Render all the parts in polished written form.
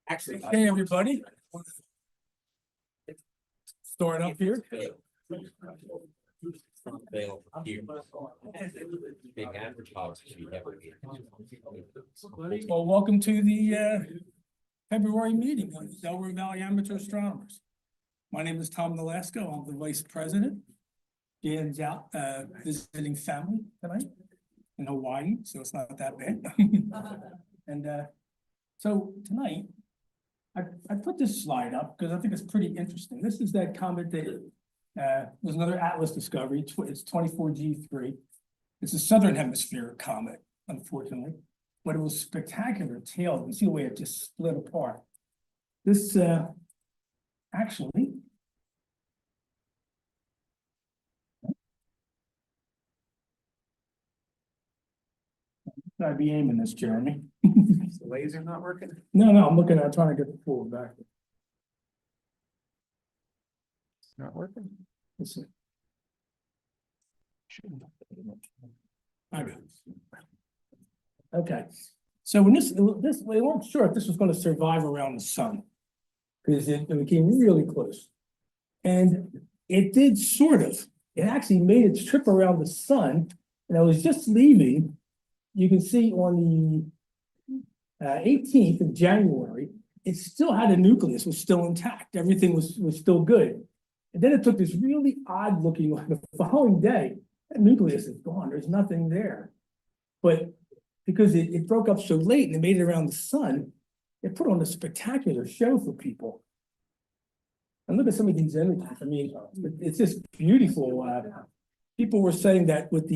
Actually, hey, everybody. Start up here. Well, welcome to the February meeting of the Delaware Valley Amateur Astronomers. My name is Tom Nolasco. I'm the vice president. Dan's out visiting family tonight in Hawaii, so it's not that bad. And so tonight, I put this slide up because I think it's pretty interesting. This is that comet that was another Atlas discovery. It's 24G3. It's a southern hemisphere comet, unfortunately, but it was spectacular tail. You can see the way it just split apart. This actually. I'd be aiming this, Jeremy. Is the laser not working? No, I'm looking at trying to get the forward back. It's not working. Let's see. I got it. Okay, so when this we weren't sure if this was going to survive around the sun because it became really close, and it did sort of. It actually made its trip around the sun, and I was just leaving. You can see on the 18th of January, it still had a nucleus, was still intact. Everything was still good. And then it took this really odd looking, the following day, that nucleus is gone. There's nothing there. But because it broke up so late and it made it around the sun, it put on a spectacular show for people. And look at some of these images. I mean, it's just beautiful. People were saying that with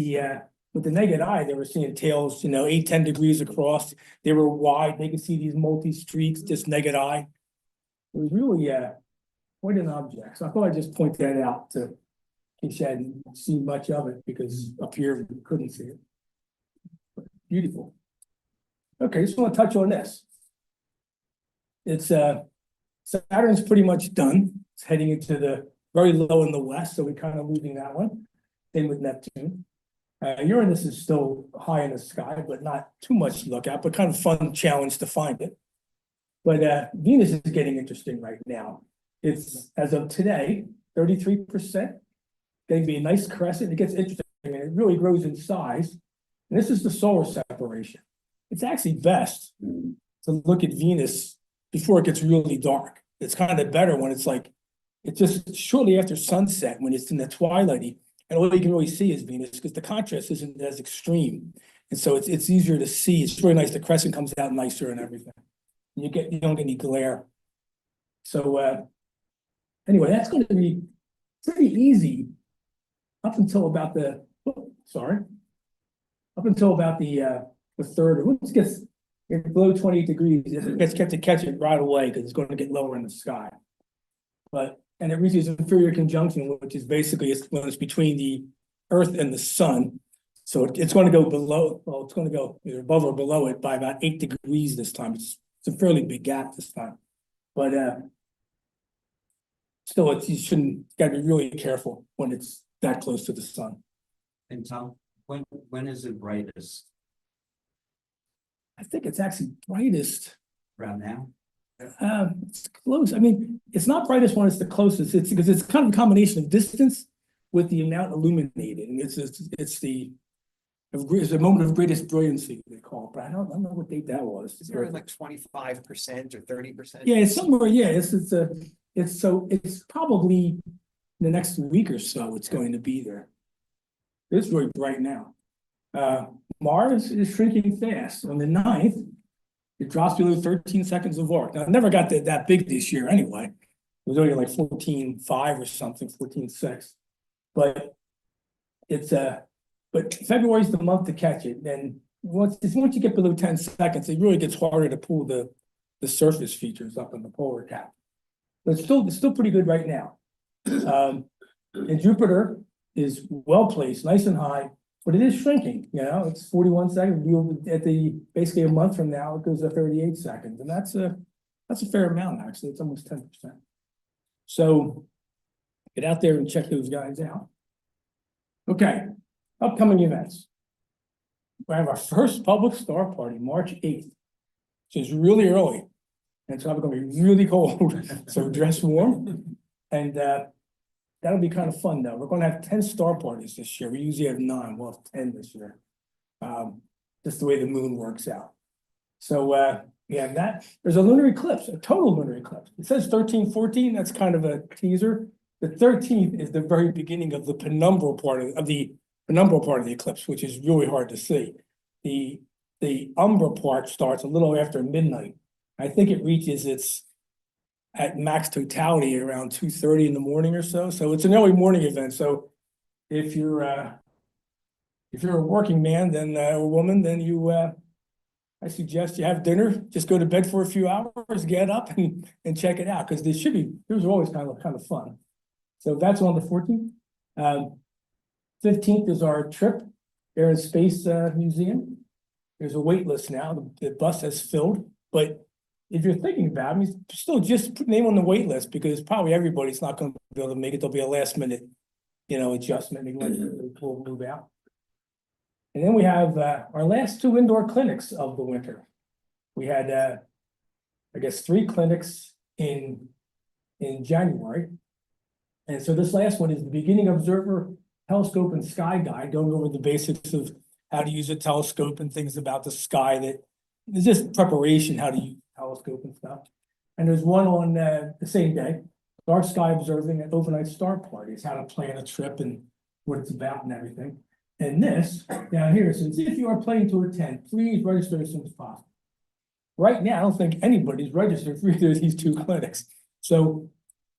the naked eye, they were seeing tails, 8-10 degrees across. They were wide. They could see these multi-streaks, just naked eye. It was really quite an object. So I thought I'd just point that out to in case you hadn't seen much of it, because up here we couldn't see it. But beautiful. Okay, just want to touch on this. It's Saturn's pretty much done. It's heading into the very low in the west, so we're kind of losing that one. Same with Neptune. Uranus is still high in the sky, but not too much to look at, but kind of fun challenge to find it. But Venus is getting interesting right now. It's, as of today, 33%, going to be a nice crescent. It gets interesting and it really grows in size. And this is the solar separation. It's actually best to look at Venus before it gets really dark. It's kind of better when it's just shortly after sunset, when it's in the twilighty. And all you can really see is Venus because the contrast isn't as extreme. And so it's easier to see. It's really nice. The crescent comes out nicer and everything. And you don't get any glare. So anyway, that's going to be pretty easy up until about the third. Once it gets below 28 degrees, it gets kept to catch it right away because it's going to get lower in the sky. And it reaches inferior conjunction, which is basically when it's between the Earth and the sun. So it's going to go below, well, it's going to go either above or below it by about 8 degrees this time. It's a fairly big gap this time. But still, you got to be really careful when it's that close to the sun. And Tom, when is it brightest? I think it's actually brightest Around now? It's close. I mean, it's not brightest when it's the closest. It's because it's kind of a combination of distance with the amount illuminated, and it's the moment of greatest brilliancy they call it. But I don't know what date that was. Is there like 25% or 30%? Yeah, it's somewhere. Yeah, it's probably the next week or so. It's going to be there. It's really bright now. Mars is shrinking fast. On the 9th. It drops below 13 seconds of arc. Now, it never got that big this year anyway. It was only like 14.5 or something, 14.6. But but February's the month to catch it. Then once you get below 10 seconds, it really gets harder to pull the surface features up in the polar cap. But it's still pretty good right now. And Jupiter is well placed, nice and high. But it is shrinking, it's 41 seconds. Basically a month from now, it goes to 38 seconds. And that's a fair amount, actually. It's almost 10%. So get out there and check those guys out. Okay, upcoming events. We have our first public star party, March 8th, which is really early. And it's probably gonna be really cold, so dress warm. And that'll be kind of fun though. We're gonna have 10 star parties this year. We usually have 9, we'll have 10 this year. Just the way the moon works out. So yeah, there's a lunar eclipse, a total lunar eclipse. It says 13/14, that's kind of a teaser. The 13th is the very beginning of the penumbral part of the eclipse, which is really hard to see. The umbra part starts a little after midnight. I think it reaches its at max totality at around 2:30 in the morning or so. So it's an early morning event. So if you're a working man, then or woman, then I suggest you have dinner, just go to bed for a few hours, get up and check it out, because there's always kind of fun. So that's on the 14th. 15th is our trip, Air and Space Museum. There's a wait list now, the bus has filled, but if you're thinking about it, still just put name on the wait list, because probably everybody's not gonna be able to make it. There'll be a last minute, adjustment, maybe we'll move out. And then we have our last 2 indoor clinics of the winter. We had, I guess, 3 clinics in January. And so this last one is the Beginning Observer Telescope and Sky Guide, going over the basics of how to use a telescope and things about the sky. That it's just preparation, how to use a telescope and stuff. And there's one on the same day, Dark Sky Observing at Overnight Star Parties, how to plan a trip and what it's about and everything. And this down here says, if you are planning to attend, please register as soon as possible. Right now, I don't think anybody's registered for either of these 2 clinics. So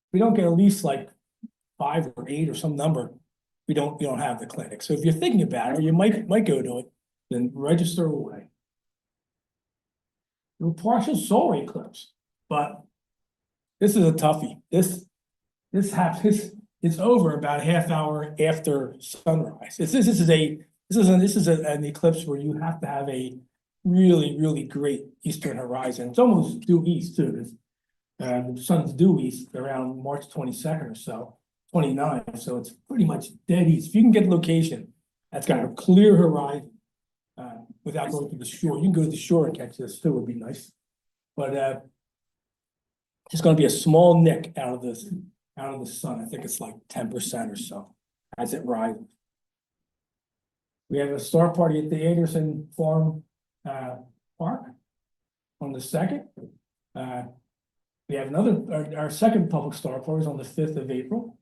if we don't get at least like 5 or 8 or some number, we don't have the clinic. So if you're thinking about it, or you might go to it, then register away. A partial solar eclipse, but this is a toughie. This happens. It's over about a half hour after sunrise. This is an eclipse where you have to have a really, really great eastern horizon. It's almost due east too. The sun's due east around March 22nd or so, 29. So it's pretty much dead east. If you can get location that's got a clear horizon without going to the shore, you can go to the shore and catch this too. Would be nice, but it's going to be a small nick out of the sun. I think it's like 10% or so as it rises. We have a star party at the Anderson Farm Park on the 2nd. We have our second public star party is on the 5th of April.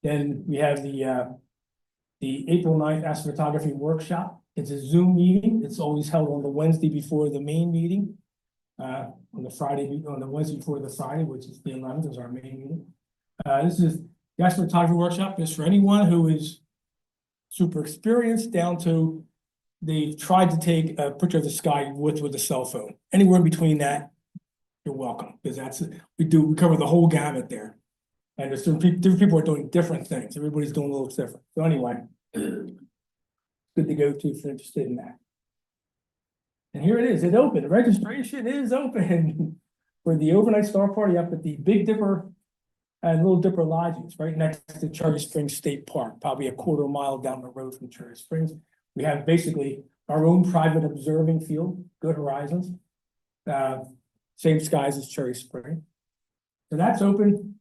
Then we have the April 9th astrophotography workshop. It's a Zoom meeting. It's always held on the Wednesday before the main meeting. On the Wednesday before the Friday, which is the 11th, is our main meeting. This is the astrophotography workshop is for anyone who is super experienced down to they've tried to take a picture of the sky with a cell phone. Anywhere in between that, you're welcome, because we cover the whole gamut there. And there's different people are doing different things. Everybody's doing a little different. So anyway, good to go to if you're interested in that. And here it is. It's open. Registration is open for the overnight star party up at the Big Dipper and Little Dipper Lodges, right next to Cherry Springs State Park, probably a quarter mile down the road from Cherry Springs. We have basically our own private observing field, good horizons, same skies as Cherry Springs. So that's open,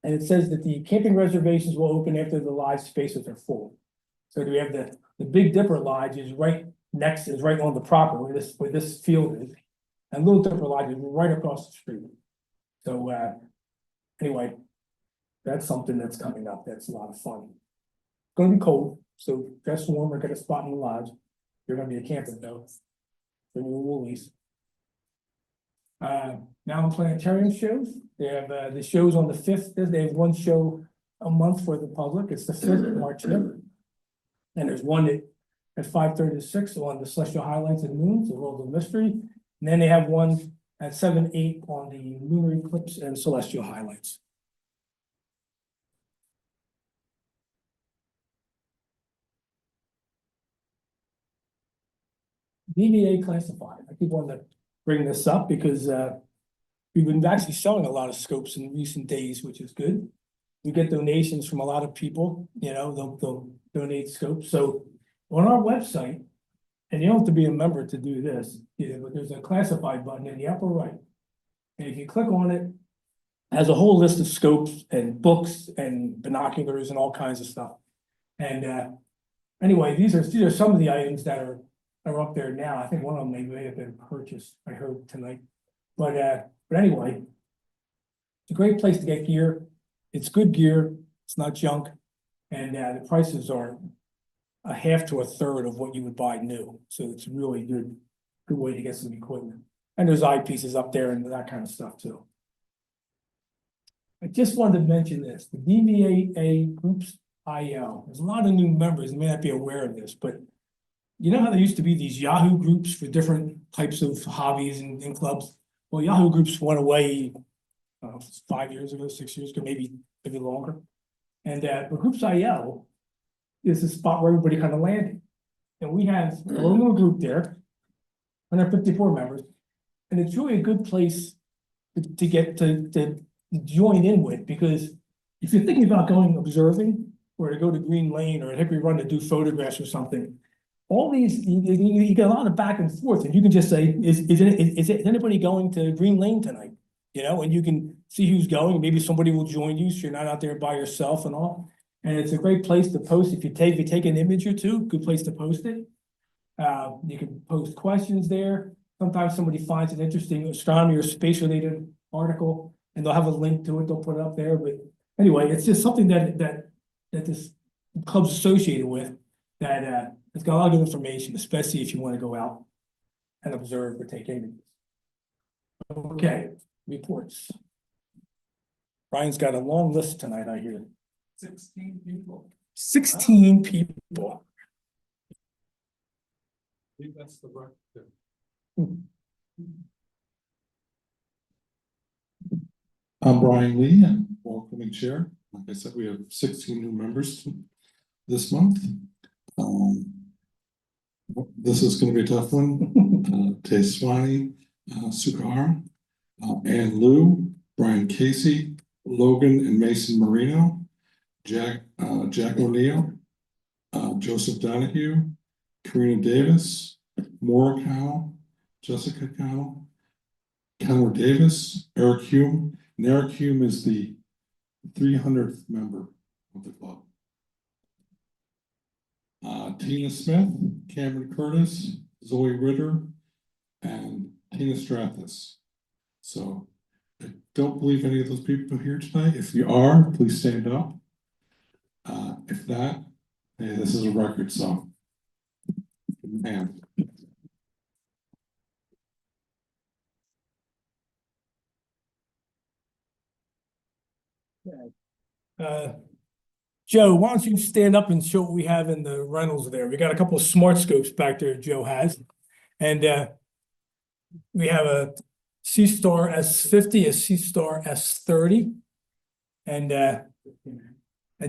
and it says that the camping reservations will open after the lodge spaces are full. So we have the Big Dipper Lodge is right on the property where this field is, and Little Dipper Lodge is right across the street. So anyway, that's something that's coming up. That's a lot of fun. It's going to be cold, so dress warm or get a spot in the lodge. You're going to be a camper though. For new woolies. Mountain Planetarium shows. They have the shows on the 5th. They have one show a month for the public. It's the 5th of March. And there's one at 5:30 to 6 on the celestial highlights and moons, the world of mystery. And then they have one at 7-8 on the lunar eclipse and celestial highlights. DVAA classified. I keep wanting to bring this up because we've been actually selling a lot of scopes in recent days, which is good. We get donations from a lot of people, they'll donate scopes. So on our website, and you don't have to be a member to do this, but there's a classified button in the upper right. And if you click on it, it has a whole list of scopes and books and binoculars and all kinds of stuff. And anyway, these are some of the items that are up there now. I think one of them may have been purchased, I heard tonight. But anyway, it's a great place to get gear. It's good gear, it's not junk, and the prices are a half to a third of what you would buy new. So it's a really good way to get some equipment. And there's eyepieces up there and that kind of stuff too. I just wanted to mention this, the DVAA Groups IL, there's a lot of new members, you may not be aware of this, but you know how there used to be these Yahoo groups for different types of hobbies and clubs? Well, Yahoo groups went away 5 years ago, 6 years ago, maybe longer. And the Groups IL is a spot where everybody kind of landed. And we have a little group there, 154 members, and it's really a good place to get to join in with, because if you're thinking about going observing or to go to Green Lane or Hickory Run to do photographs or something, all these, you get a lot of back and forth, and you can just say, is anybody going to Green Lane tonight? You know, and you can see who's going, maybe somebody will join you, so you're not out there by yourself and all. And it's a great place to post, if you take an image or two, good place to post it. You can post questions there. Sometimes somebody finds an interesting astronomy or space related article, and they'll have a link to it, they'll put it up there. But anyway, it's just something that this club's associated with, that it's got a lot of good information, especially if you want to go out and observe or take images. Okay, reports. Brian's got a long list tonight, I hear. 16 people. 16 people. I think that's the record. I'm Brian Lee, welcoming chair. Like I said, we have 16 new members this month. This is going to be a tough one. Teswani Sukahara, Ann Liu, Brian Casey, Logan and Mason Marino, Jack O'Neill, Joseph Donahue, Karina Davis, Maura Cow, Jessica Cow, Connor Davis, Eric Hume, and Eric Hume is the 300th member of the club. Tina Smith, Cameron Curtis, Zoe Ritter, and Tina Strathis. So I don't believe any of those people are here tonight. If you are, please stand up. If not, hey, this is a record song. Man. Joe, why don't you stand up and show what we have in the rentals there? We got a couple of smart scopes back there Joe has. And we have a C-Star S50, a C-Star S30. And that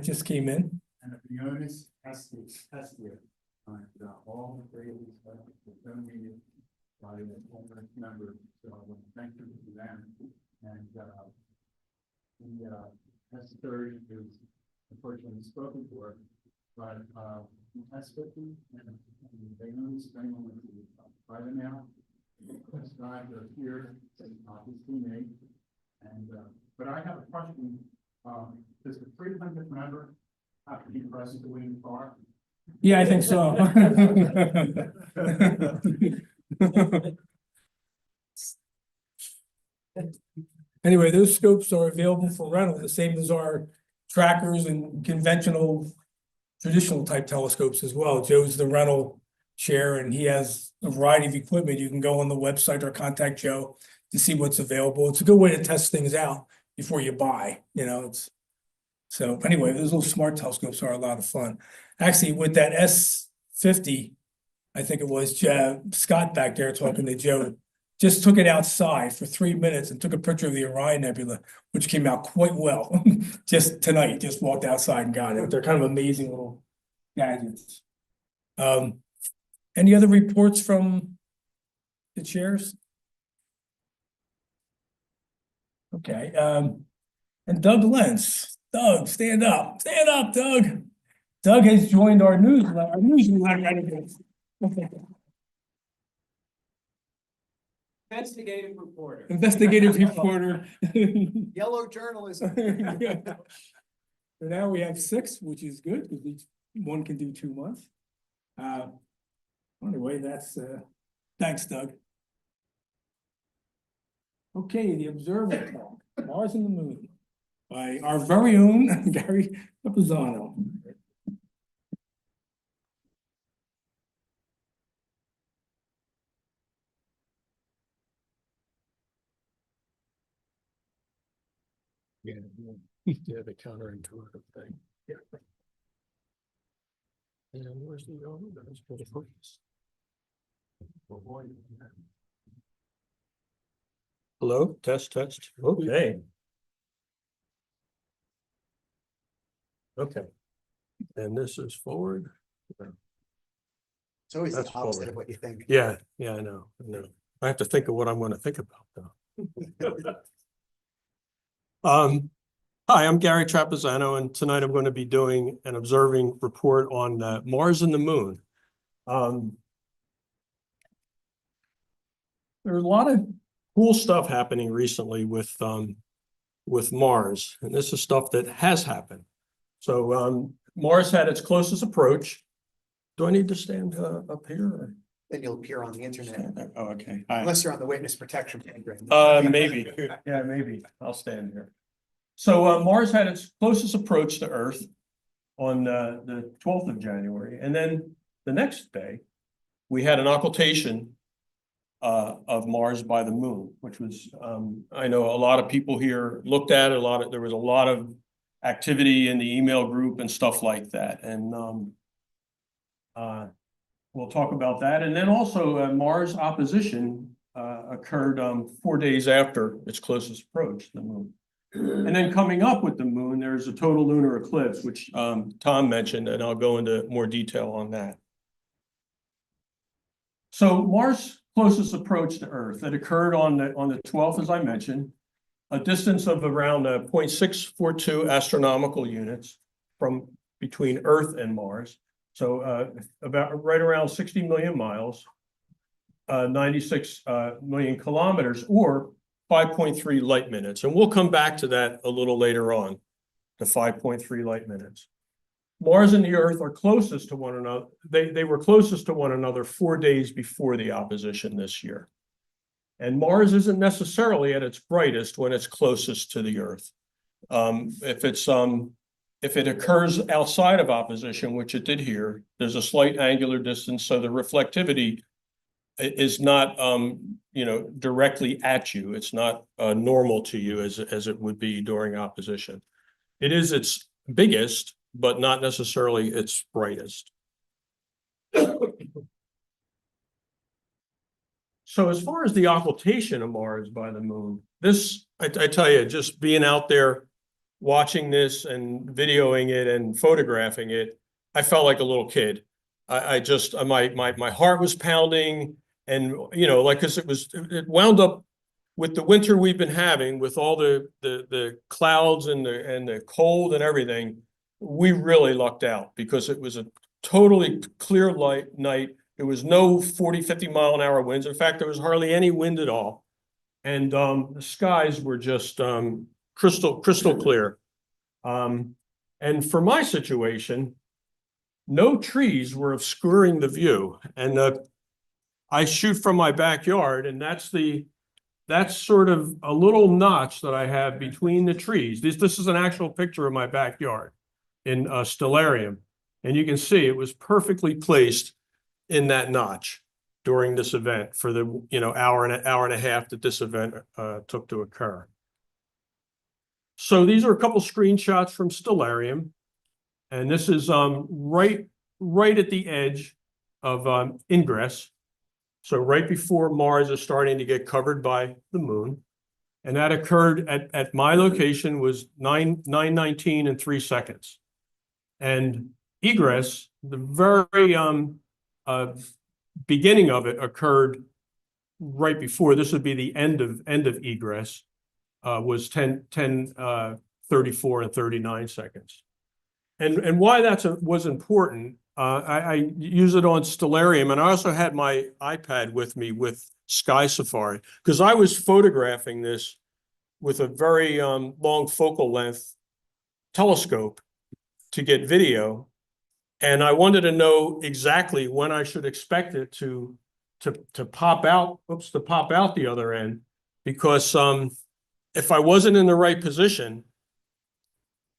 just came in. And if the owners test it, and all the grades that were donated by the owner member, so I want to thank you for them. And the S30 is unfortunately spoken for, but S50 and they own by the now. This guy are here, his teammate, and but I have a question. Does the 300th member have to be present to win the car? Yeah, I think so. Anyway, those scopes are available for rental, the same as our trackers and conventional, traditional type telescopes as well. Joe's the rental chair and he has a variety of equipment. You can go on the website or contact Joe to see what's available. It's a good way to test things out before you buy, you know, so anyway, those little smart telescopes are a lot of fun. Actually, with that S50, I think it was Scott back there talking to Joe, just took it outside for 3 minutes and took a picture of the Orion Nebula, which came out quite well. Just tonight, just walked outside and got it. They're kind of amazing little gadgets. Any other reports from the chairs? Okay, and Doug Lentz. Doug, stand up, Doug. Doug has joined our newsletter. Investigative reporter. investigative reporter. Yellow journalism. So now we have 6, which is good, because each one can do 2 months. Anyway, that's, thanks, Doug. Okay, the Observer Talk, Mars and the Moon, by our very own Gary Capizzano. Yeah, the counterintuitive thing. Yeah. And where's the other? That's for the purpose. Hello, test, okay. Okay. And this is forward. It's always That's the opposite forward. of what you think. Yeah, I know. I have to think of what I'm gonna think about though. Hi, I'm Gary Trapezzano, and tonight I'm going to be doing an observing report on Mars and the Moon. There's a lot of cool stuff happening recently with Mars, and this is stuff that has happened. So Mars had its closest approach. Do I need to stand up here? Or? Then you'll appear on the internet, Oh, okay. All right. unless you're on the witness protection program. Maybe. Yeah, maybe. I'll stand here. So Mars had its closest approach to Earth on the 12th of January. And then the next day, we had an occultation of Mars by the Moon, which was, I know a lot of people here looked at it, there was a lot of activity in the email group and stuff like that. And we'll talk about that. And then also Mars opposition occurred 4 days after its closest approach, the Moon. And then coming up with the Moon, there's a total lunar eclipse, which Tom mentioned, and I'll go into more detail on that. So Mars' closest approach to Earth, that occurred on the 12th, as I mentioned, a distance of around 0.642 astronomical units from between Earth and Mars. So about right around 60 million miles, 96 million kilometers, or 5.3 light minutes. And we'll come back to that a little later on, the 5.3 light minutes. Mars and the Earth are closest to one another. They were closest to one another 4 days before the opposition this year. And Mars isn't necessarily at its brightest when it's closest to the Earth. If it occurs outside of opposition, which it did here, there's a slight angular distance, so the reflectivity is not directly at you. It's not normal to you as it would be during opposition. It is its biggest, but not necessarily its brightest. So as far as the occultation of Mars by the Moon, this, I tell you, just being out there watching this and videoing it and photographing it, I felt like a little kid. My heart was pounding. And, like, cause it wound up with the winter we've been having, with all the clouds and the cold and everything. We really lucked out because it was a totally clear night. There was no 40, 50 mile an hour winds. In fact, there was hardly any wind at all. And the skies were just crystal clear. And for my situation, no trees were obscuring the view. And I shoot from my backyard, and that's sort of a little notch that I have between the trees. This is an actual picture of my backyard in Stellarium. And you can see it was perfectly placed in that notch during this event for the hour and a half that this event took to occur. So these are a couple screenshots from Stellarium, and this is right at the edge of ingress. So right before Mars is starting to get covered by the Moon, and that occurred at my location was 9:19 and 3 seconds, and egress, the very beginning of it, occurred right before. This would be the end of egress. Was 10:34 and 39 seconds. And why was important, I use it on Stellarium, and I also had my iPad with me with Sky Safari, because I was photographing this with a very long focal length telescope to get video. And I wanted to know exactly when I should expect it to pop out, to pop out the other end, because if I wasn't in the right position,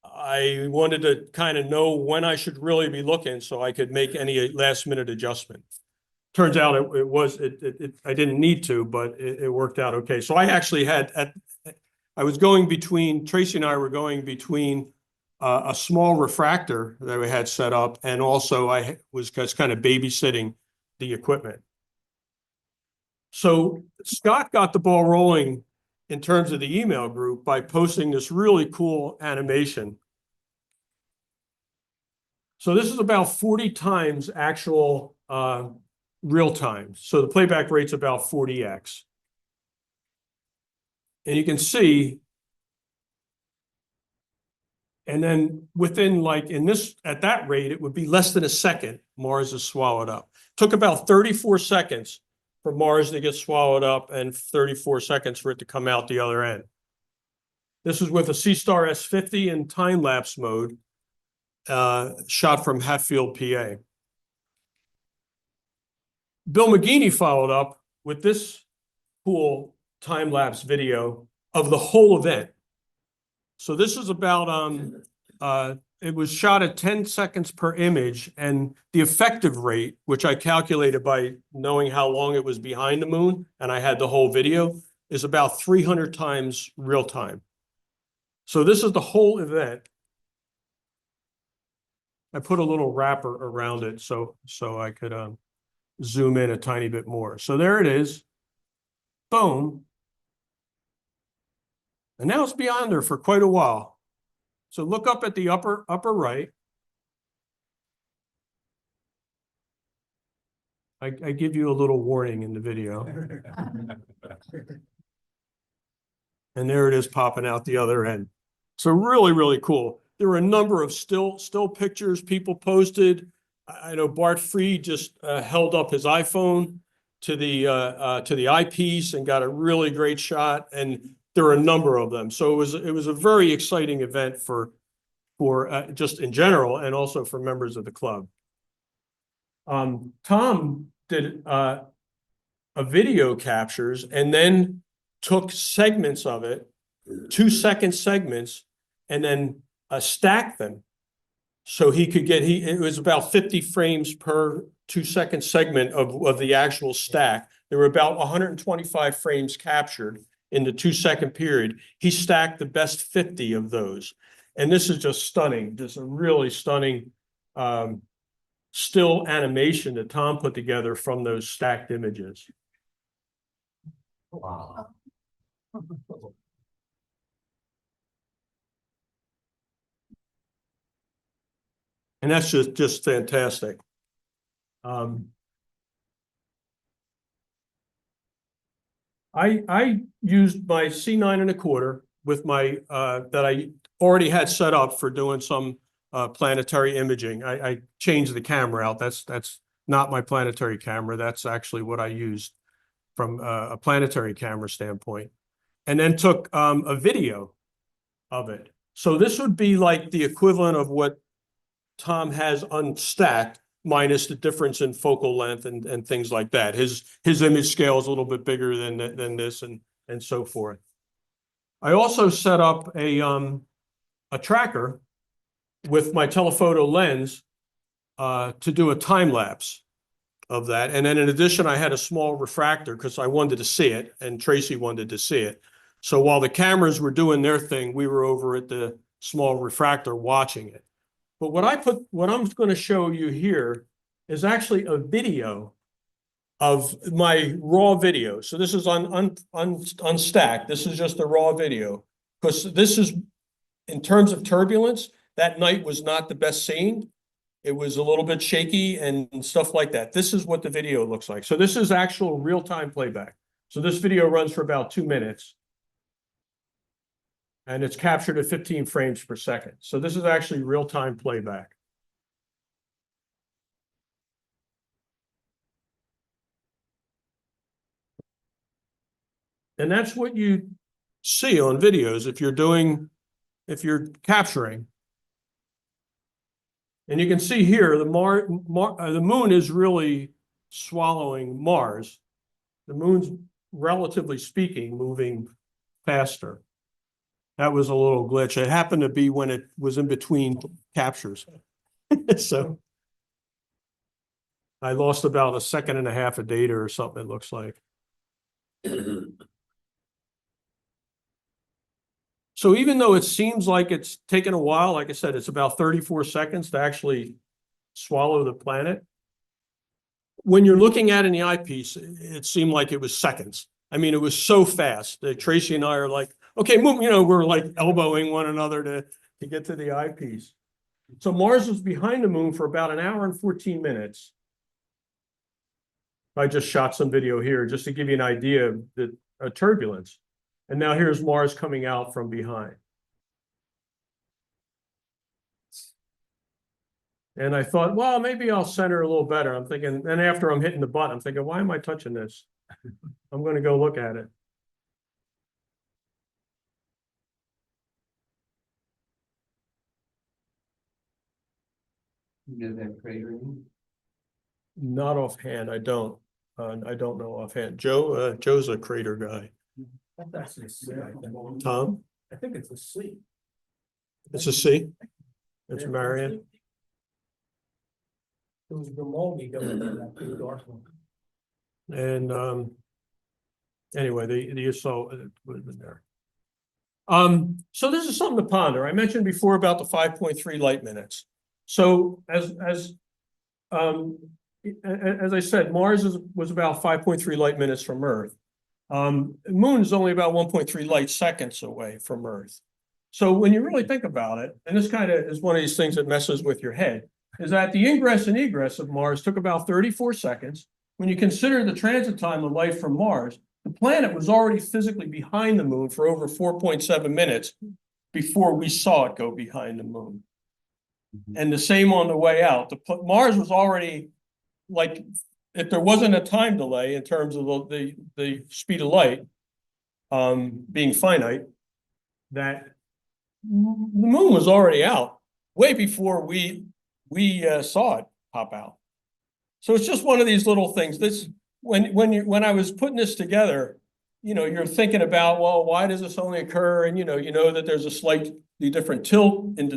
I wanted to kind of know when I should really be looking so I could make any last minute adjustment. Turns out I didn't need to, but it worked out okay. So I actually I was going between, Tracy and I were going between a small refractor that we had set up, and also I was just kind of babysitting the equipment. So Scott got the ball rolling in terms of the email group by posting this really cool animation. So this is about 40 times actual real time. So the playback rate's about 40x. And you can see, and then within like at that rate, it would be less than a second, Mars is swallowed up. Took about 34 seconds for Mars to get swallowed up and 34 seconds for it to come out the other end. This is with a C-Star S50 in time-lapse mode, shot from Hatfield, PA. Bill McGeeney followed up with this cool time-lapse video of the whole event. So this is about, it was shot at 10 seconds per image, and the effective rate, which I calculated by knowing how long it was behind the moon, and I had the whole video, is about 300 times real time. So this is the whole event. I put a little wrapper around it so I could zoom in a tiny bit more. So there it is. Boom. And now it's beyond there for quite a while. So look up at the upper right. I give you a little warning in the video. And there it is popping out the other end. So really, really cool. There were a number of still pictures people posted. I know Bart Freed just held up his iPhone to the eyepiece and got a really great shot. And there were a number of them. So it was a very exciting event for just in general, and also for members of the club. Tom did a video captures and then took segments of it, 2-second segments, and then stacked them. So he could get, it was about 50 frames per 2-second segment of the actual stack. There were about 125 frames captured in the 2-second period. He stacked the best 50 of those. And this is just stunning, just a really stunning still animation that Tom put together from those stacked images. Wow. And that's just fantastic. I used my C9¼ with my that I already had set up for doing some planetary imaging. I changed the camera out. That's not my planetary camera. That's actually what I used from a planetary camera standpoint, and then took a video of it. So this would be like the equivalent of what Tom has unstacked, minus the difference in focal length and things like that. His image scale is a little bit bigger than this and so forth. I also set up a tracker with my telephoto lens to do a time lapse of that. And then in addition, I had a small refractor because I wanted to see it and Tracy wanted to see it. So while the cameras were doing their thing, we were over at the small refractor watching it. But what I'm going to show you here is actually a video of my raw video. So this is unstacked. This is just a raw video, because this is, in terms of turbulence, that night was not the best scene. It was a little bit shaky and stuff like that. This is what the video looks like. So this is actual real-time playback. So this video runs for about 2 minutes. And it's captured at 15 frames per second. So this is actually real-time playback. And that's what you see on videos if you're capturing. And you can see here, the moon is really swallowing Mars. The moon's, relatively speaking, moving faster. That was a little glitch. It happened to be when it was in between captures. So I lost about 1.5 seconds of data or something, it looks like. So even though it seems like it's taken a while, like I said, it's about 34 seconds to actually swallow the planet. When you're looking at it in the eyepiece, it seemed like it was seconds. I mean, it was so fast that Tracy and I are like, okay, we're like elbowing one another to get to the eyepiece. So Mars was behind the moon for about 1 hour and 14 minutes. I just shot some video here just to give you an idea of the turbulence. And now here's Mars coming out from behind. And I thought, well, maybe I'll center a little better. I'm thinking, and after I'm hitting the button, I'm thinking, why am I touching this? I'm going to go look at it. You know that cratering? Not offhand, I don't. I don't know offhand. Joe's a crater guy. That's actually a C, I think. Tom, I think it's a C. it's a C. It's Marion. It was Grimaldi going there, that big dark one. And anyway, the assault would have been there. So this is something to ponder. I mentioned before about the 5.3 light minutes. So as I said, Mars was about 5.3 light minutes from Earth. Moon is only about 1.3 light seconds away from Earth. So when you really think about it, and this kind of is one of these things that messes with your head, is that the ingress and egress of Mars took about 34 seconds. When you consider the transit time of light from Mars, the planet was already physically behind the moon for over 4.7 minutes before we saw it go behind the moon. And the same on the way out. Mars was already, like, if there wasn't a time delay in terms of the speed of light being finite, that the moon was already out way before we saw it pop out. So it's just one of these little things. This when I was putting this together, you're thinking about, well, why does this only occur? And you know that there's a slightly different tilt in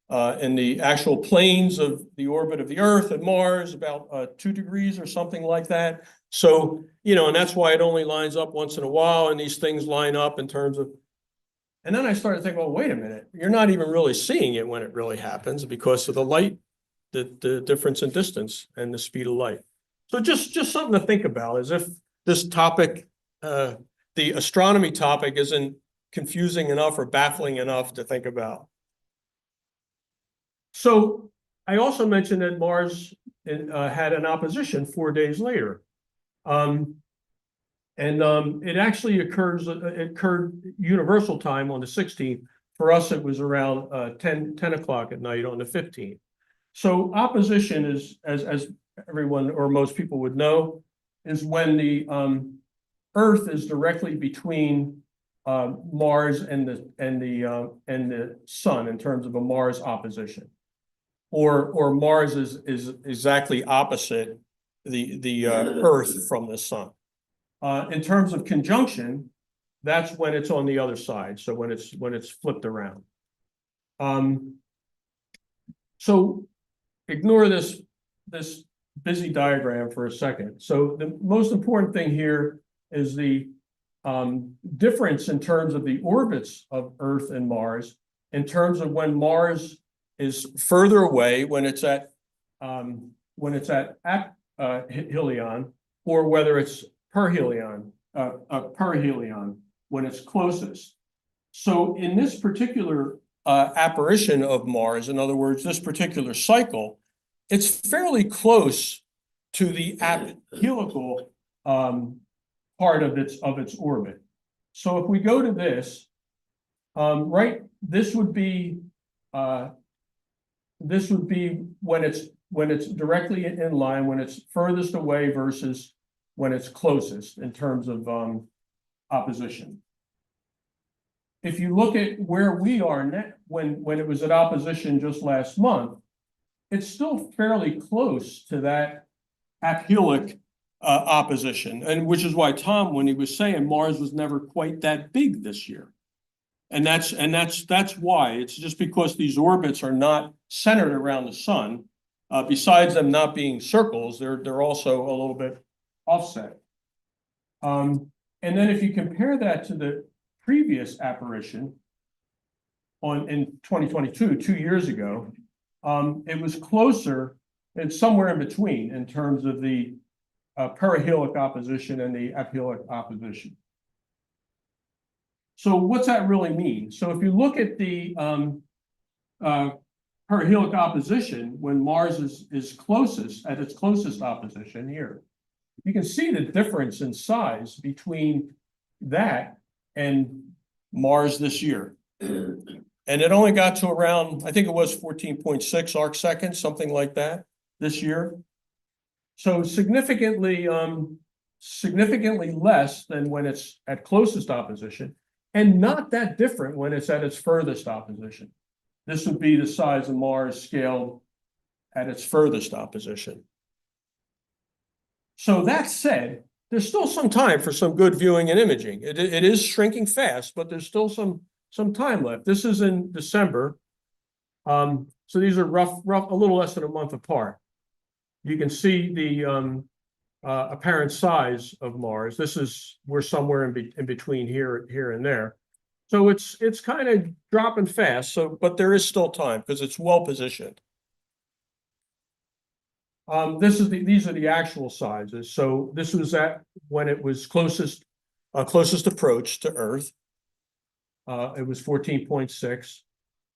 the actual planes of the orbit of the Earth and Mars, about 2 degrees or something like that. So and that's why it only lines up once in a while, and these things line up in terms of. And then I started thinking, well, wait a minute, you're not even really seeing it when it really happens because of the light, the difference in distance and the speed of light. So just something to think about, as if this topic, the astronomy topic, isn't confusing enough or baffling enough to think about. So I also mentioned that Mars had an opposition 4 days later. It actually occurred universal time on the 16th. For us, it was around 10 o'clock at night on the 15th. So opposition is, as everyone or most people would know, is when the Earth is directly between Mars and the Sun in terms of a Mars opposition, or Mars is exactly opposite the Earth from the Sun. In terms of conjunction, that's when it's on the other side. So when it's flipped around. So ignore this busy diagram for a second. So the most important thing here is the difference in terms of the orbits of Earth and Mars, in terms of when Mars is further away, when it's at helion, or whether it's perihelion, when it's closest. So in this particular apparition of Mars, in other words, this particular cycle, it's fairly close to the helical part of its orbit. So if we go to this, right, this would be when it's directly in line, when it's furthest away versus when it's closest in terms of opposition. If you look at where we are now, when it was at opposition just last month, it's still fairly close to that aphelic opposition, and which is why Tom, when he was saying Mars was never quite that big this year. And that's why. It's just because these orbits are not centered around the sun. Besides them not being circles, they're also a little bit offset. And then if you compare that to the previous apparition in 2022, 2 years ago, it was closer. It's somewhere in between in terms of the perihelic opposition and the aphelic opposition. So what's that really mean? So if you look at the perihelic opposition, when Mars is closest, at its closest opposition here, you can see the difference in size between that and Mars this year. And it only got to around, I think it was 14.6 arc seconds, something like that this year. So significantly less than when it's at closest opposition, and not that different when it's at its furthest opposition. This would be the size of Mars scaled at its furthest opposition. So that said, there's still some time for some good viewing and imaging. It is shrinking fast, but there's still some time left. This is in December. So these are rough, a little less than a month apart. You can see the apparent size of Mars. We're somewhere in between here and there. So it's kind of dropping fast. So, but there is still time because it's well positioned. These are the actual sizes. So this was at when it was closest approach to Earth. It was 14.6,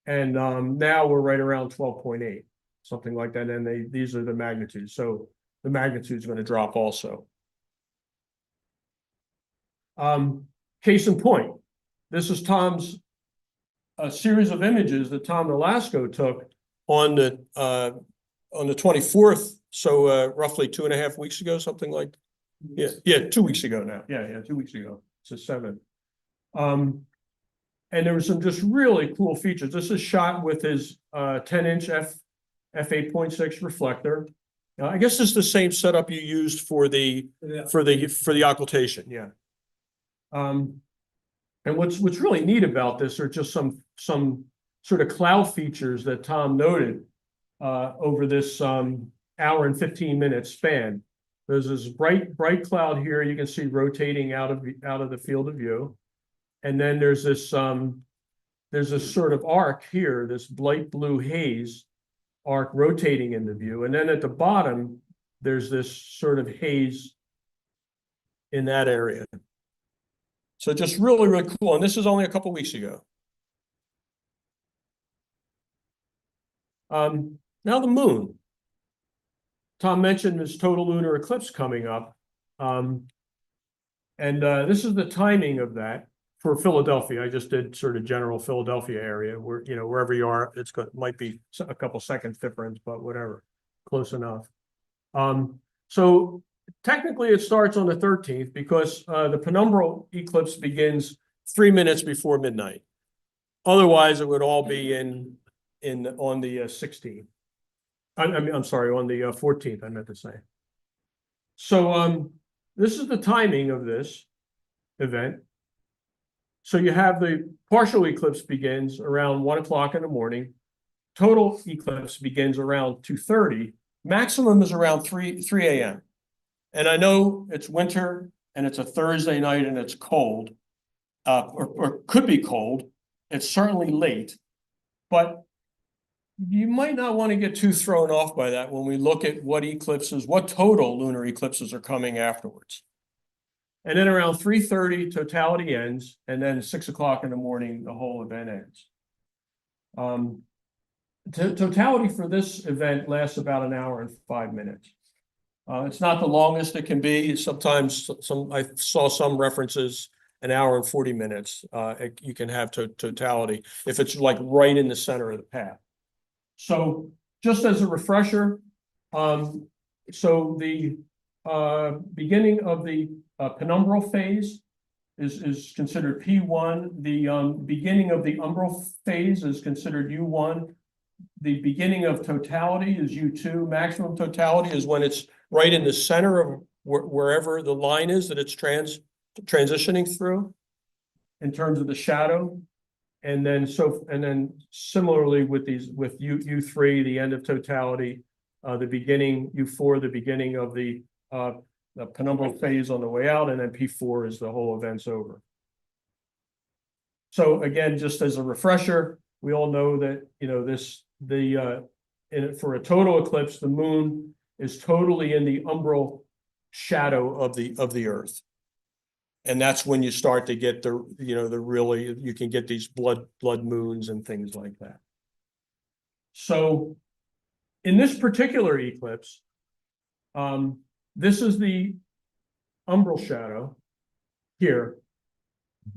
and now we're right around 12.8, something like that. And these are the magnitudes. So the magnitude is going to drop also. Case in point, this is Tom's series of images that Tom Nolasco took on the 24th. So roughly 2.5 weeks ago, something like, yeah, 2 weeks ago now. Yeah, 2 weeks ago. It's the 7th. And there were some just really cool features. This is shot with his 10-inch f8.6 reflector. I guess this is the same setup you used for the occultation. Yeah. And what's really neat about this are just some sort of cloud features that Tom noted over this hour and 15-minute span. There's this bright cloud here you can see rotating out of the field of view. And then there's this sort of arc here, this light blue haze arc rotating in the view. And then at the bottom, there's this sort of haze in that area. So just really, really cool. And this is only a couple weeks ago. Now the moon. Tom mentioned this total lunar eclipse coming up. This is the timing of that for Philadelphia. I just did sort of general Philadelphia area where, wherever you are, might be a couple seconds difference, but whatever, close enough. So technically it starts on the 13th because the penumbral eclipse begins 3 minutes before midnight. Otherwise, it would all be on the 16th. I'm sorry, on the 14th, I meant to say. So this is the timing of this event. So you have the partial eclipse begins around 1 o'clock in the morning. Total eclipse begins around 2:30. Maximum is around 3 a.m. And I know it's winter and it's a Thursday night and it's cold, or could be cold. It's certainly late, but you might not want to get too thrown off by that when we look at what total lunar eclipses are coming afterwards. And then around 3:30, totality ends, and then 6 o'clock in the morning, the whole event ends. Totality for this event lasts about 1 hour and 5 minutes. It's not the longest it can be. Sometimes I saw some references 1 hour and 40 minutes. You can have totality if it's like right in the center of the path. So just as a refresher, so the beginning of the penumbral phase is considered P1. The beginning of the umbral phase is considered U1. The beginning of totality is U2. Maximum totality is when it's right in the center of wherever the line is that it's transitioning through in terms of the shadow. And then similarly with U3, the end of totality, the beginning, U4, the beginning of the penumbral phase on the way out, and then P4 is the whole event's over. So again, just as a refresher, we all know that, you know, for a total eclipse, the moon is totally in the umbral shadow of the Earth. And that's when you start to get you can get these blood moons and things like that. So in this particular eclipse, this is the umbral shadow here.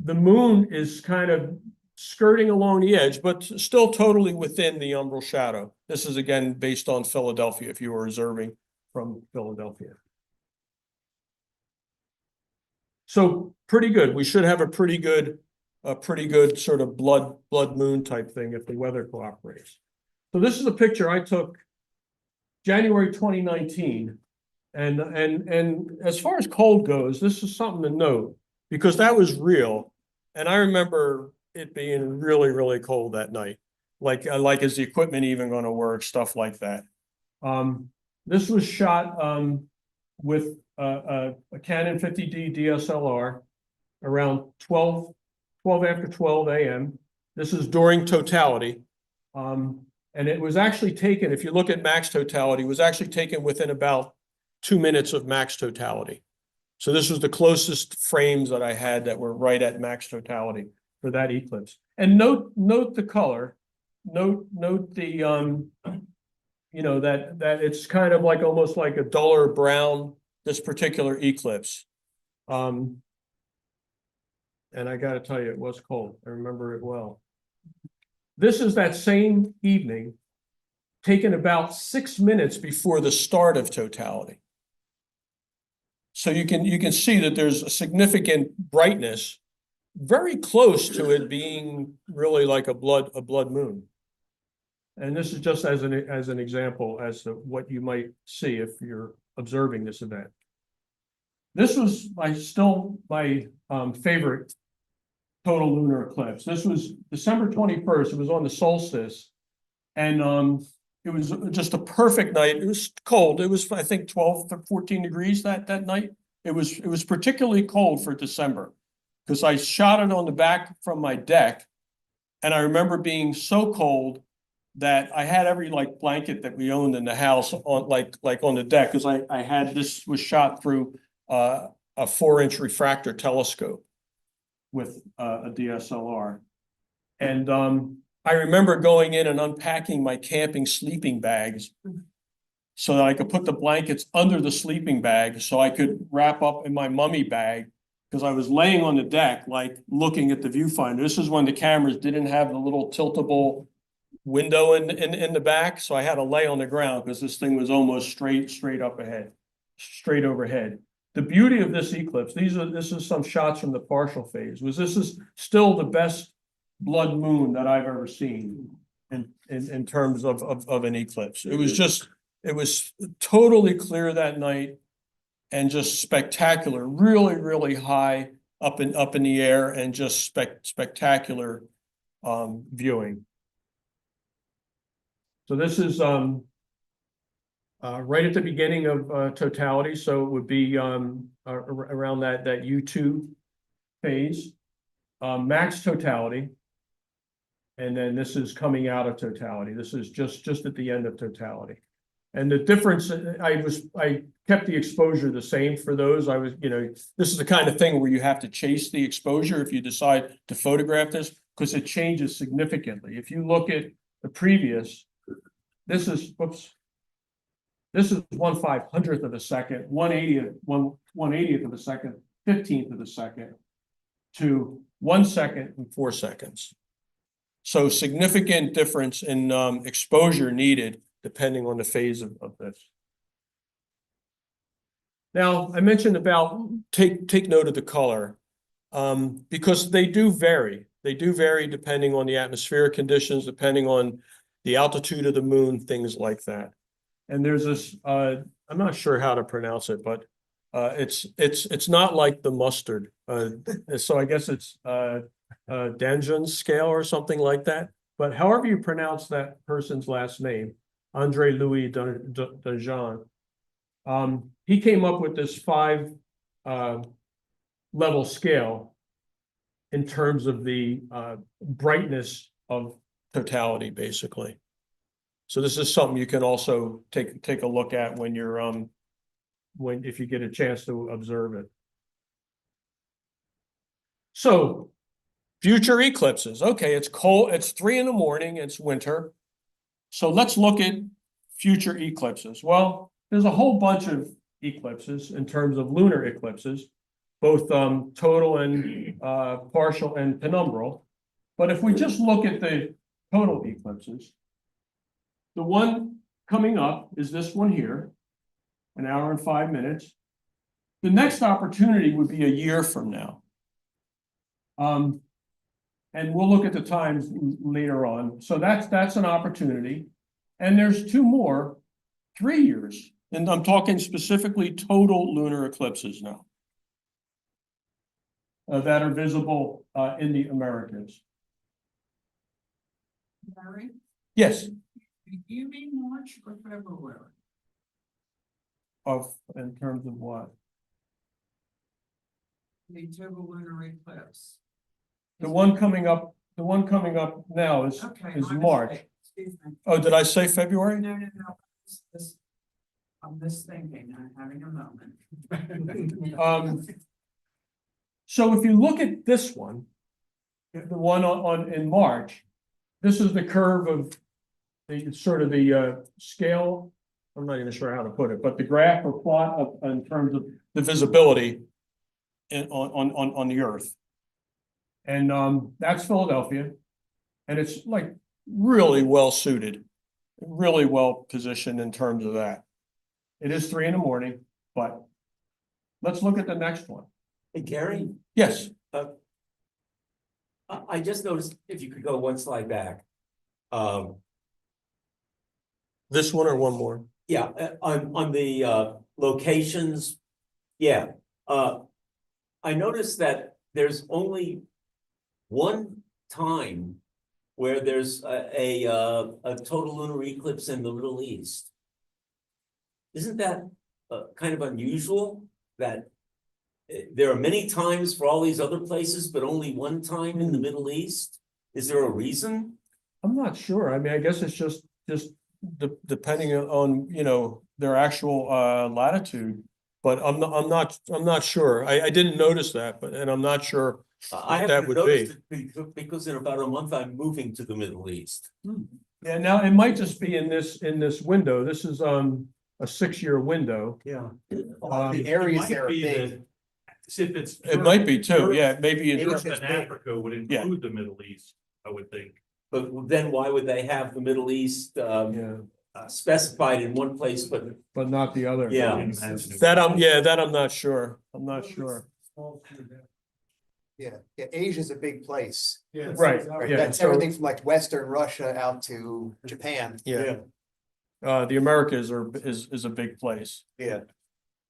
The moon is kind of skirting along the edge, but still totally within the umbral shadow. This is again based on Philadelphia, if you were observing from Philadelphia. So pretty good. We should have a pretty good sort of blood moon type thing if the weather cooperates. So this is a picture I took January 2019. And as far as cold goes, this is something to note because that was real. And I remember it being really, really cold that night. Like is the equipment even going to work? Stuff like that. This was shot with a Canon 50D DSLR around 12 after 12 a.m. This is during totality. And it was actually taken, if you look at max totality, it was actually taken within about 2 minutes of max totality. So this was the closest frames that I had that were right at max totality for that eclipse. And note the color, note the you know, that it's kind of like almost like a duller brown, this particular eclipse. And I got to tell you, it was cold. I remember it well. This is that same evening, taken about 6 minutes before the start of totality. So you can see that there's a significant brightness, very close to it being really like a blood moon. And this is just as an example as to what you might see if you're observing this event. This was still my favorite total lunar eclipse. This was December 21st. It was on the solstice. And it was just a perfect night. It was cold. It was, I think, 12 to 14 degrees that night. It was particularly cold for December because I shot it on the back from my deck. And I remember being so cold that I had every like blanket that we owned in the house on like on the deck because I had this was shot through a 4-inch refractor telescope with a DSLR. And I remember going in and unpacking my camping sleeping bags so that I could put the blankets under the sleeping bag so I could wrap up in my mummy bag because I was laying on the deck, like looking at the viewfinder. This is when the cameras didn't have the little tiltable window in the back. So I had to lay on the ground because this thing was almost straight up ahead, straight overhead. The beauty of this eclipse, this is some shots from the partial phase, this is still the best blood moon that I've ever seen in terms of an eclipse. It was totally clear that night and just spectacular, really, really high up in the air and just spectacular viewing. So this is right at the beginning of totality. So it would be around that U2 phase, max totality. And then this is coming out of totality. This is just at the end of totality. And the difference, I kept the exposure the same for those. This is the kind of thing where you have to chase the exposure if you decide to photograph this, because it changes significantly. If you look at the previous, this is 1/500th of a second, 1/80th of a second, 15th of a second to 1 second and 4 seconds. So significant difference in exposure needed depending on the phase of this. Now, I mentioned about take note of the color. Because they do vary. They do vary depending on the atmospheric conditions, depending on the altitude of the moon, things like that. And there's this, I'm not sure how to pronounce it, but it's not like the mustard. So I guess it's Danjon's scale or something like that. But however you pronounce that person's last name, Andre Louis Danjon, he came up with this 5 level scale in terms of the brightness of totality, basically. So this is something you can also take a look at when you're if you get a chance to observe it. So future eclipses. Okay, it's cold, it's 3 in the morning, it's winter. So let's look at future eclipses. Well, there's a whole bunch of eclipses in terms of lunar eclipses, both total and partial and penumbral. But if we just look at the total eclipses, the one coming up is this one here, 1 hour and 5 minutes. The next opportunity would be a year from now. And we'll look at the times later on. So that's an opportunity. And there's 2 more, 3 years. And I'm talking specifically total lunar eclipses now. That are visible in the Americas. Larry, Yes, do you mean March or February? in terms of what? The total lunar eclipse. The one coming up now is Okay. is my March. mistake. Excuse me. Oh, did I say February? No. I'm misthinking, I'm having a moment. So if you look at this one, the one in March, this is the curve of the sort of the scale. I'm not even sure how to put it, but the graph or plot in terms of the visibility on the Earth. And that's Philadelphia. And it's like really well suited, really well positioned in terms of that. It is 3 in the morning, but let's look at the next one. Hey, Gary, Yes, I just noticed, if you could go 1 slide back. this one or one more? Yeah, on the locations, yeah. I noticed that there's only one time where there's a total lunar eclipse in the Middle East. Isn't that kind of unusual that there are many times for all these other places, but only one time in the Middle East? Is there a reason? I'm not sure. I mean, I guess it's just depending on, their actual latitude. But I'm not sure. I didn't notice that, and I'm not sure I what that haven't would be. noticed it because in about a month I'm moving to the Middle East. Yeah, now it might just be in this window. This is a 6-year window. Yeah. The areas there are big. If it's. It might be too, yeah, maybe in Europe Europe and Africa would Yeah. include the Middle East, I would think. But then why would they have the Middle East yeah, specified in one place, but but not the other. Yeah. That I'm not sure. I'm not sure. Yeah, Asia's a big place. Right, yeah. That's So, everything from like Western Russia out to Japan. yeah. The Americas is a big place. Yeah.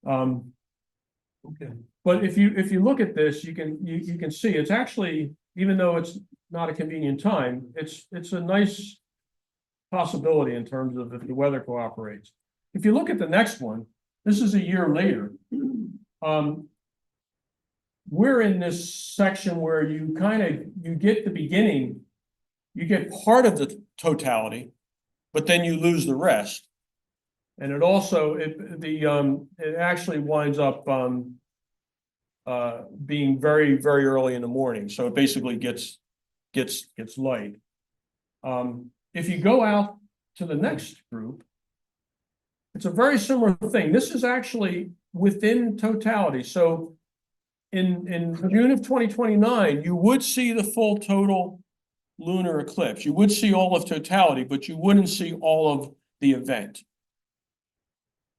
Okay. But if you look at this, you can see it's actually, even though it's not a convenient time, it's a nice possibility in terms of if the weather cooperates. If you look at the next one, this is a year later. We're in this section where you get the beginning, you get part of the totality, but then you lose the rest. And it also, it actually winds up being very, very early in the morning. So it basically gets light. If you go out to the next group, it's a very similar thing. This is actually within totality. So in June of 2029, you would see the full total lunar eclipse. You would see all of totality, but you wouldn't see all of the event.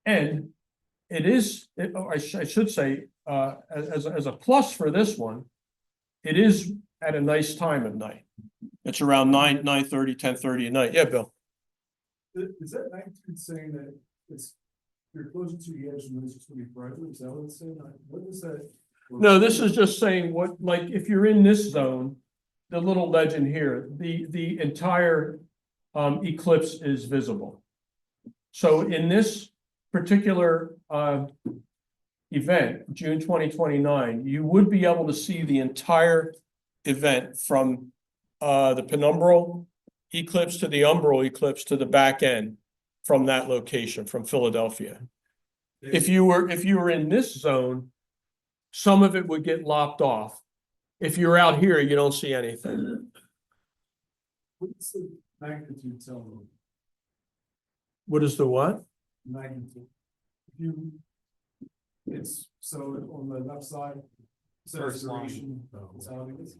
And it is, I should say, as a plus for this one, it is at a nice time of night. It's around 9:30, 10:30 at night. Yeah, Bill. Is that magnitude saying that it's, you're closer to the edge and it's just gonna be brighter, is that what it's saying? What is that? No, this is just saying what, like, if you're in this zone, the little legend here, the entire eclipse is visible. So in this particular event, June 2029, you would be able to see the entire event from the penumbral eclipse to the umbral eclipse to the back end from that location, from Philadelphia. If you were in this zone, some of it would get lopped off. If you're out here, you don't see anything. What's the magnitude telling you? What is the what? Magnitude. If you, it's, so on the left side. First line. Duration, it's how it is.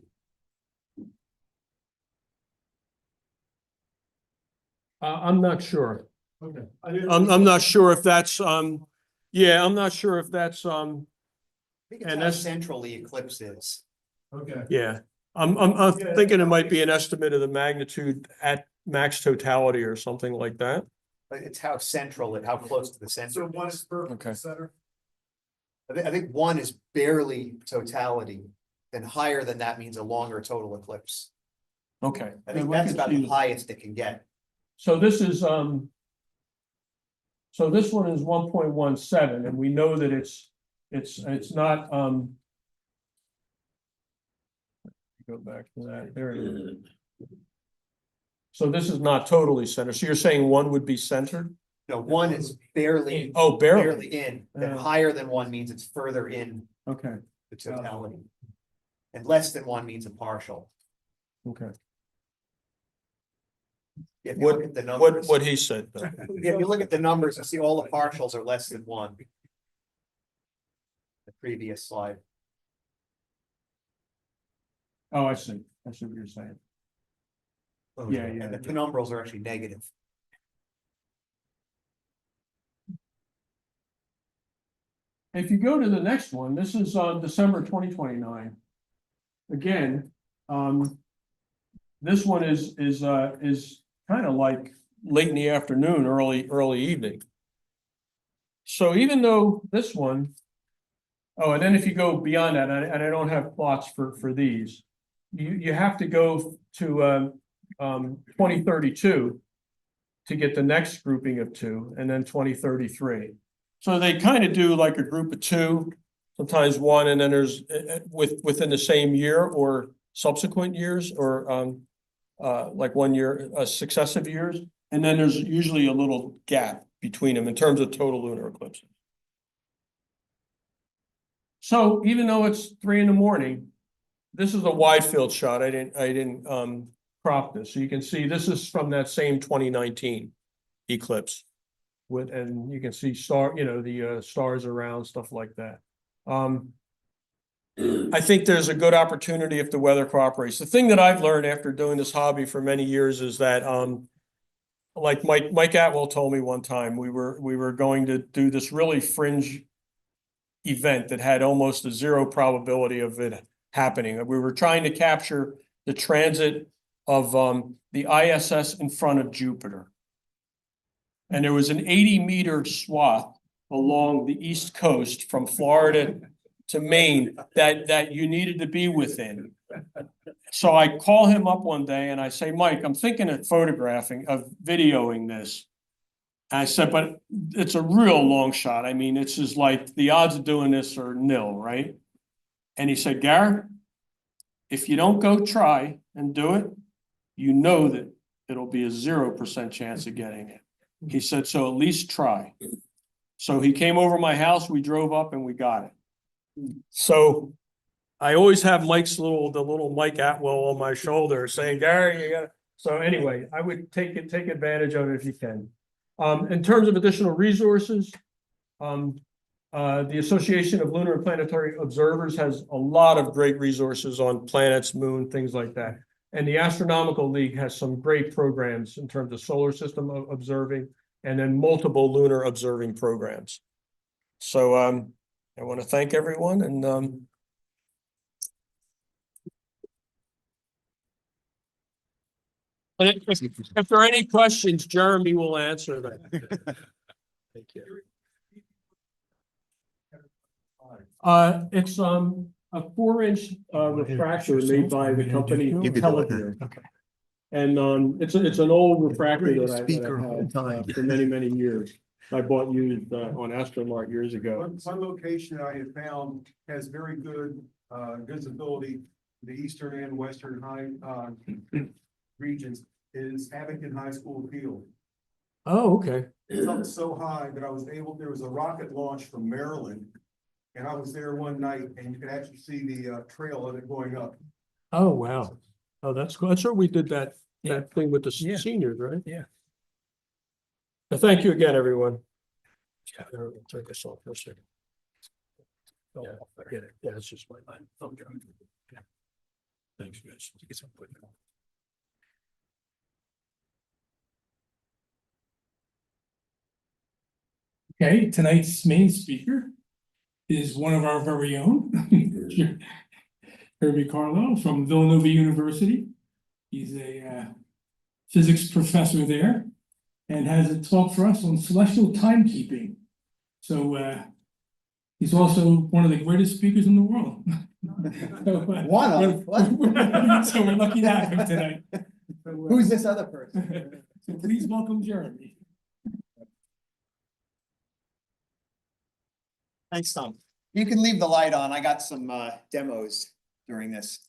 I'm not sure. Okay. I'm not sure if that's, yeah, I'm not sure if that's, I think it's And how that's- central the eclipse is. Okay. yeah. I'm Yeah. thinking it might be an estimate of the magnitude at max totality or something like that. But it's how central and how close to the So center. one is perfect, Okay. center. I think one is barely totality, then higher than that means a longer total eclipse. Okay. I think And we that's could about the see- highest it can get. So this is, so this one is 1.17, and we know that it's not, go back to that, there it is. So this is not totally centered. So you're saying one would be centered? No, one is barely, Oh, barely barely. in, then Yeah. higher than one means it's further in Okay, the totality. And less than one means a partial. okay. If you look at the What, numbers, what he said, though. if you look at the numbers, you see all the partials are less than one. The previous slide. Oh, I see. I see what you're saying. Yeah, yeah. And the penumbrals are actually negative. If you go to the next one, this is on December 2029. Again, this one is kind of like late in the afternoon, early evening. So even though this one, oh, and then if you go beyond that, and I don't have plots for these, you have to go to 2032 to get the next grouping of two, and then 2033. So they kind of do like a group of two, sometimes one, and then there's within the same year or subsequent years, or like 1 year, successive years. And then there's usually a little gap between them in terms of total lunar eclipses. So even though it's 3 in.the morning, this is a wide field shot. I didn't crop this. So you can see this is from that same 2019 eclipse. And you can see the stars around, stuff like that. I think there's a good opportunity if the weather cooperates. The thing that I've learned after doing this hobby for many years is that, like Mike Atwell told me one time, we were going to do this really fringe event that had almost a 0 probability of it happening. We were trying to capture the transit of the ISS in front of Jupiter. And there was an 80-meter swath along the East Coast from Florida to Maine that you needed to be within. So I call him up one day and I say, Mike, I'm thinking of videoing this. And I said, but it's a real long shot. I mean, it's just like the odds of doing this are nil, right? And he said, Garrett, if you don't go try and do it, you know that it'll be a 0% chance of getting it. He said, so at least try. So he came over my house, we drove up and we got it. So I always have the little Mike Atwell on my shoulder saying, Gary, you got. So anyway, I would take advantage of it if you can. In terms of additional resources, the Association of Lunar and Planetary Observers has a lot of great resources on planets, moon, things like that. And the Astronomical League has some great programs in terms of solar system observing, and then multiple lunar observing programs. So, I want to thank everyone and, if there are any questions, Jeremy will answer them. Thank you. It's, a 4-inch, refractor made by the company Telegear. Okay. And, it's an old refractor that I've had for many, many years. I bought used, on Astromart years ago. One location I have found has very good visibility, the eastern and western high regions is Abington High School field. Oh, okay. It's up so high that I was able, there was a rocket launch from Maryland. And I was there one night and you could actually see the trail of it going up. Oh, wow. Oh, that's cool. That's where we did that thing with the Yeah. seniors, right? Yeah. Well, thank you again, everyone. I'll take this off for a second. Yeah, it's just my line. Okay. Thanks, guys. Okay, tonight's main speaker is one of our very own, Herbie Carlo from Villanova University. He's a physics professor there and has a talk for us on celestial timekeeping. So he's also one of the greatest speakers in the world. So we're lucky to have him tonight. Who's this other person? So please welcome Jeremy. Thanks, Tom. You can leave the light on. I got some demos during this.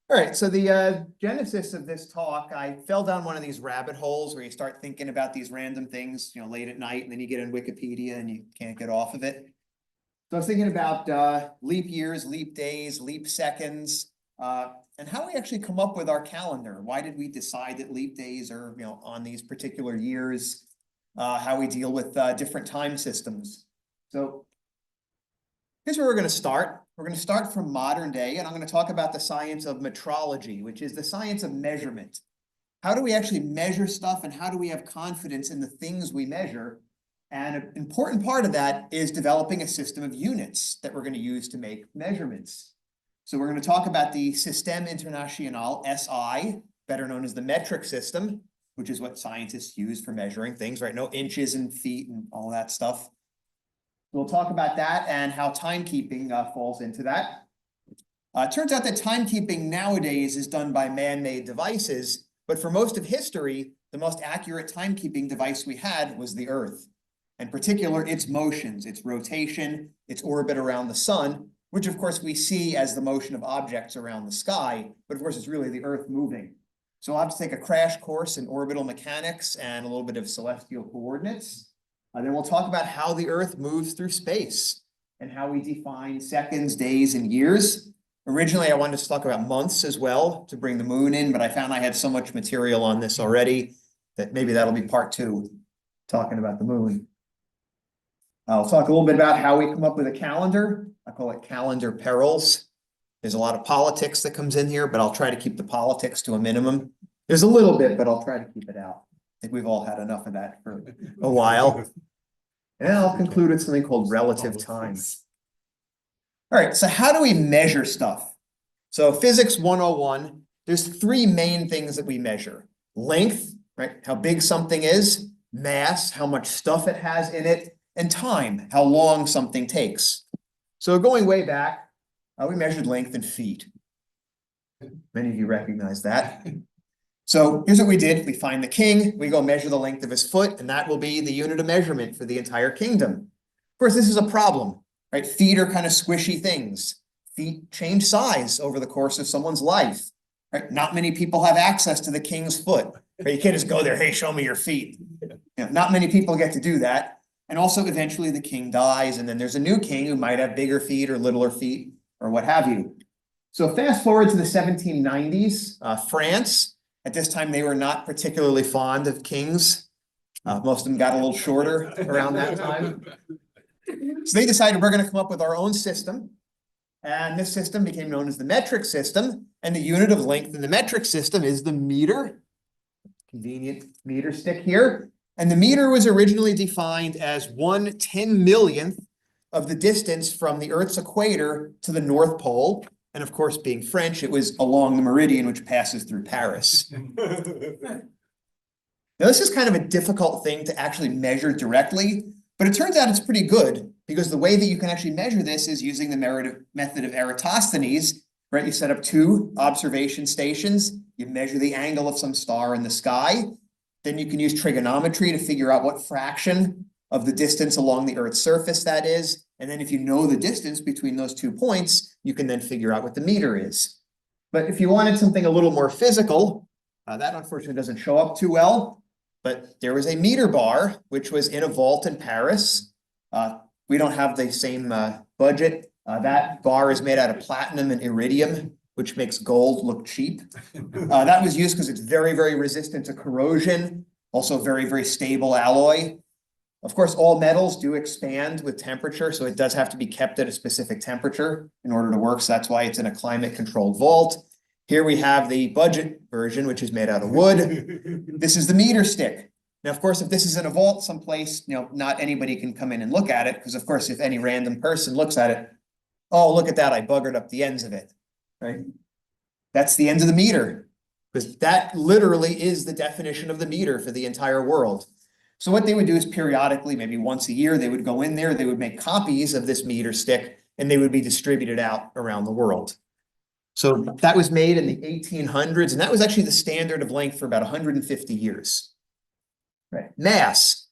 All right, so the genesis of this talk, I fell down one of these rabbit holes where you start thinking about these random things, you know, late at night, and then you get in Wikipedia and you can't get off of it. So I was thinking about leap years, leap days, leap seconds, and how we actually come up with our calendar. Why did we decide that leap days are, you know, on these particular years? How we deal with different time systems. So here's where we're going to start. We're going to start from modern day, and I'm going to talk about the science of metrology, which is the science of measurement. How do we actually measure stuff, and how do we have confidence in the things we measure? And an important part of that is developing a system of units that we're going to use to make measurements. So we're going to talk about the Système International, SI, better known as the metric system, which is what scientists use for measuring things, right? No inches and feet and all that stuff. We'll talk about that and how timekeeping falls into that. It turns out that timekeeping nowadays is done by man-made devices, but for most of history, the most accurate timekeeping device we had was the Earth. In particular, its motions, its rotation, its orbit around the sun, which of course we see as the motion of objects around the sky, but of course it's really the Earth moving. So I'll have to take a crash course in orbital mechanics and a little bit of celestial coordinates. Then we'll talk about how the Earth moves through space and how we define seconds, days, and years. Originally, I wanted to talk about months as well to bring the moon in, but I found I had so much material on this already that maybe that'll be part 2, talking about the moon. I'll talk a little bit about how we come up with a calendar. I call it calendar perils. There's a lot of politics that comes in here, but I'll try to keep the politics to a minimum. There's a little bit, but I'll try to keep it out. I think we've all had enough of that for a while. And then I'll conclude with something called relative time. All right, so how do we measure stuff? So physics 101, there's 3 main things that we measure. Length, right? How big something is, mass, how much stuff it has in it, and time, how long something takes. So going way back, we measured length in feet. Many of you recognize that. So here's what we did. We find the king, we go measure the length of his foot, and that will be the unit of measurement for the entire kingdom. Of course, this is a problem, right? Feet are kind of squishy things. Feet change size over the course of someone's life, right? Not many people have access to the king's foot. Right? You can't just go there, hey, show me your feet. You know, not many people get to do that. And also eventually the king dies, and then there's a new king who might have bigger feet or littler feet or what have you. So fast forward to the 1790s, France. At this time, they were not particularly fond of kings. Most of them got a little shorter around that time. So they decided we're going to come up with our own system. And this system became known as the metric system. And the unit of length in the metric system is the meter. Convenient meter stick here. And the meter was originally defined as 1/10 millionth of the distance from the Earth's equator to the North Pole. And of course, being French, it was along the meridian which passes through Paris. Now, this is kind of a difficult thing to actually measure directly, but it turns out it's pretty good because the way that you can actually measure this is using the method of Eratosthenes, right? You set up 2 observation stations, you measure the angle of some star in the sky, then you can use trigonometry to figure out what fraction of the distance along the Earth's surface that is. And then if you know the distance between those 2 points, you can then figure out what the meter is. But if you wanted something a little more physical, that unfortunately doesn't show up too well, but there was a meter bar, which was in a vault in Paris. We don't have the same budget. That bar is made out of platinum and iridium, which makes gold look cheap. That was used because it's very, very resistant to corrosion, also very, very stable alloy. Of course, all metals do expand with temperature, so it does have to be kept at a specific temperature in order to work. So that's why it's in a climate-controlled vault. Here we have the budget version, which is made out of wood. This is the meter stick. Now, of course, if this is in a vault someplace, not anybody can come in and look at it, because of course, if any random person looks at it, oh, look at that, I buggered up the ends of it, right? That's the ends of the meter, because that literally is the definition of the meter for the entire world. So what they would do is periodically, maybe once a year, they would go in there, they would make copies of this meter stick, and they would be distributed out around the world. So that was made in the 1800s, and that was actually the standard of length for about 150 years. Right. Mass.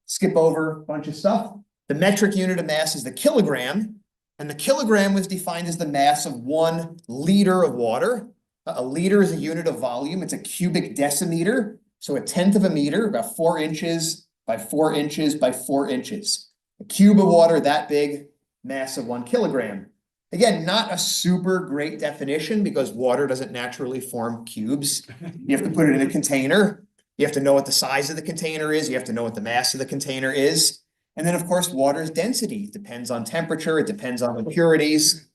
Skip over a bunch of stuff. The metric unit of mass is the kilogram, and the kilogram was defined as the mass of 1 liter of water. A liter is a unit of volume. It's a cubic decimeter. So 1/10 of a meter, about 4 inches by 4 inches by 4 inches. A cube of water that big, mass of 1 kilogram. Again, not a super great definition because water doesn't naturally form cubes. You have to put it in a container. You have to know what the size of the container is. You have to know what the mass of the container is. And then, of course, water's density depends on temperature. It depends on impurities.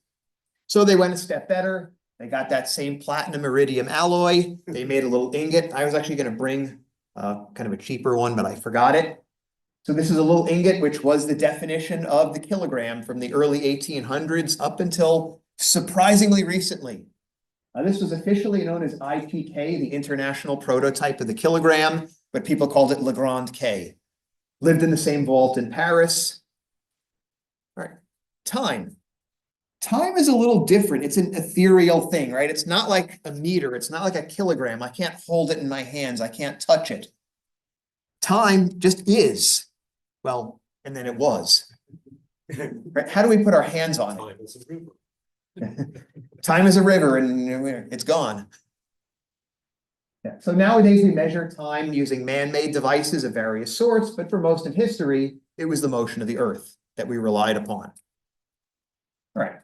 So they went a step better. They got that same platinum iridium alloy. They made a little ingot. I was actually going to bring kind of a cheaper one, but I forgot it. So this is a little ingot, which was the definition of the kilogram from the early 1800s up until surprisingly recently. This was officially known as IPK, the international prototype of the kilogram, but people called it Le Grand K. Lived in the same vault in Paris. All right, time. Time is a little different. It's an ethereal thing, right? It's not like a meter. It's not like a kilogram. I can't hold it in my hands. I can't touch it. Time just is. Well, and then it was. Right? How do we put our hands on it? Time is a river and it's gone. Yeah. So nowadays we measure time using man-made devices of various sorts, but for most of history, it was the motion of the Earth that we relied upon. All right.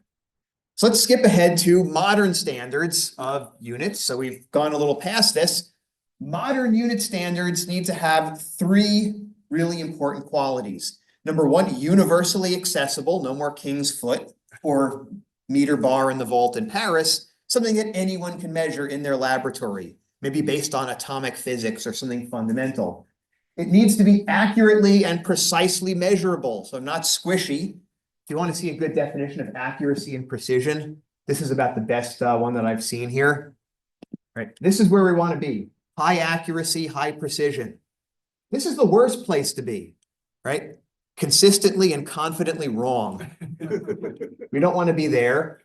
So let's skip ahead to modern standards of units. So we've gone a little past this. Modern unit standards need to have 3 really important qualities. Number 1, universally accessible, no more King's Foot or meter bar in the vault in Paris, something that anyone can measure in their laboratory, maybe based on atomic physics or something fundamental. It needs to be accurately and precisely measurable, so not squishy. If you want to see a good definition of accuracy and precision, this is about the best one that I've seen here. Right, this is where we want to be. High accuracy, high precision. This is the worst place to be, right? Consistently and confidently wrong. We don't want to be there.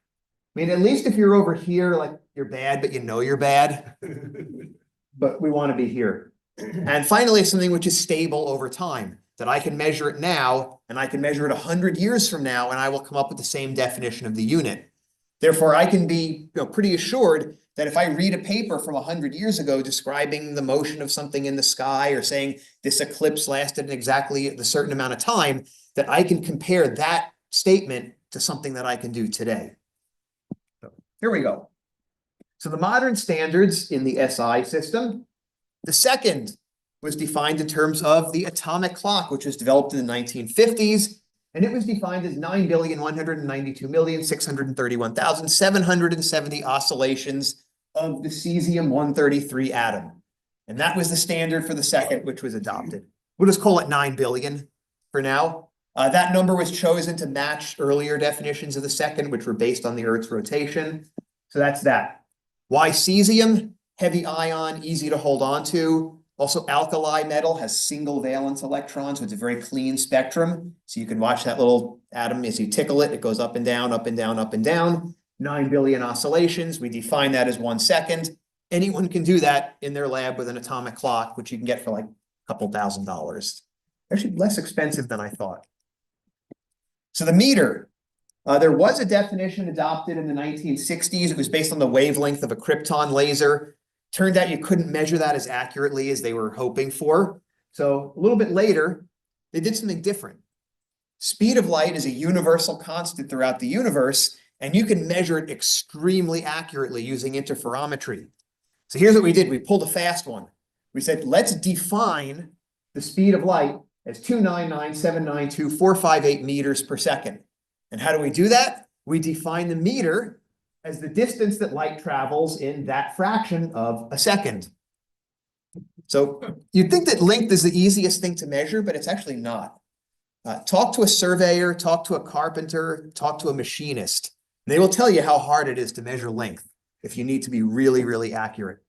I mean, at least if you're over here, like you're bad, but you know you're bad. But we want to be here. And finally, something which is stable over time, that I can measure it now, and I can measure it 100 years from now, and I will come up with the same definition of the unit. Therefore, I can be pretty assured that if I read a paper from 100 years ago describing the motion of something in the sky or saying this eclipse lasted exactly a certain amount of time, that I can compare that statement to something that I can do today. So here we go. So the modern standards in the SI system, the second was defined in terms of the atomic clock, which was developed in the 1950s. And it was defined as 9,192,631,770 oscillations of the cesium-133 atom. And that was the standard for the second, which was adopted. We'll just call it 9 billion for now. That number was chosen to match earlier definitions of the second, which were based on the Earth's rotation. So that's that. Why cesium? Heavy ion, easy to hold on to. Also, alkali metal has single valence electrons, so it's a very clean spectrum. So you can watch that little atom as you tickle it. It goes up and down, up and down, up and down. 9 billion oscillations. We define that as 1 second. Anyone can do that in their lab with an atomic clock, which you can get for like a couple $1,000s. Actually, less expensive than I thought. So the meter. There was a definition adopted in the 1960s. It was based on the wavelength of a krypton laser. Turned out you couldn't measure that as accurately as they were hoping for. So a little bit later, they did something different. Speed of light is a universal constant throughout the universe, and you can measure it extremely accurately using interferometry. So here's what we did. We pulled a fast one. We said, let's define the speed of light as 299,792,458 meters per second. And how do we do that? We define the meter as the distance that light travels in that fraction of a second. So you'd think that length is the easiest thing to measure, but it's actually not. Talk to a surveyor, talk to a carpenter, talk to a machinist. They will tell you how hard it is to measure length if you need to be really, really accurate.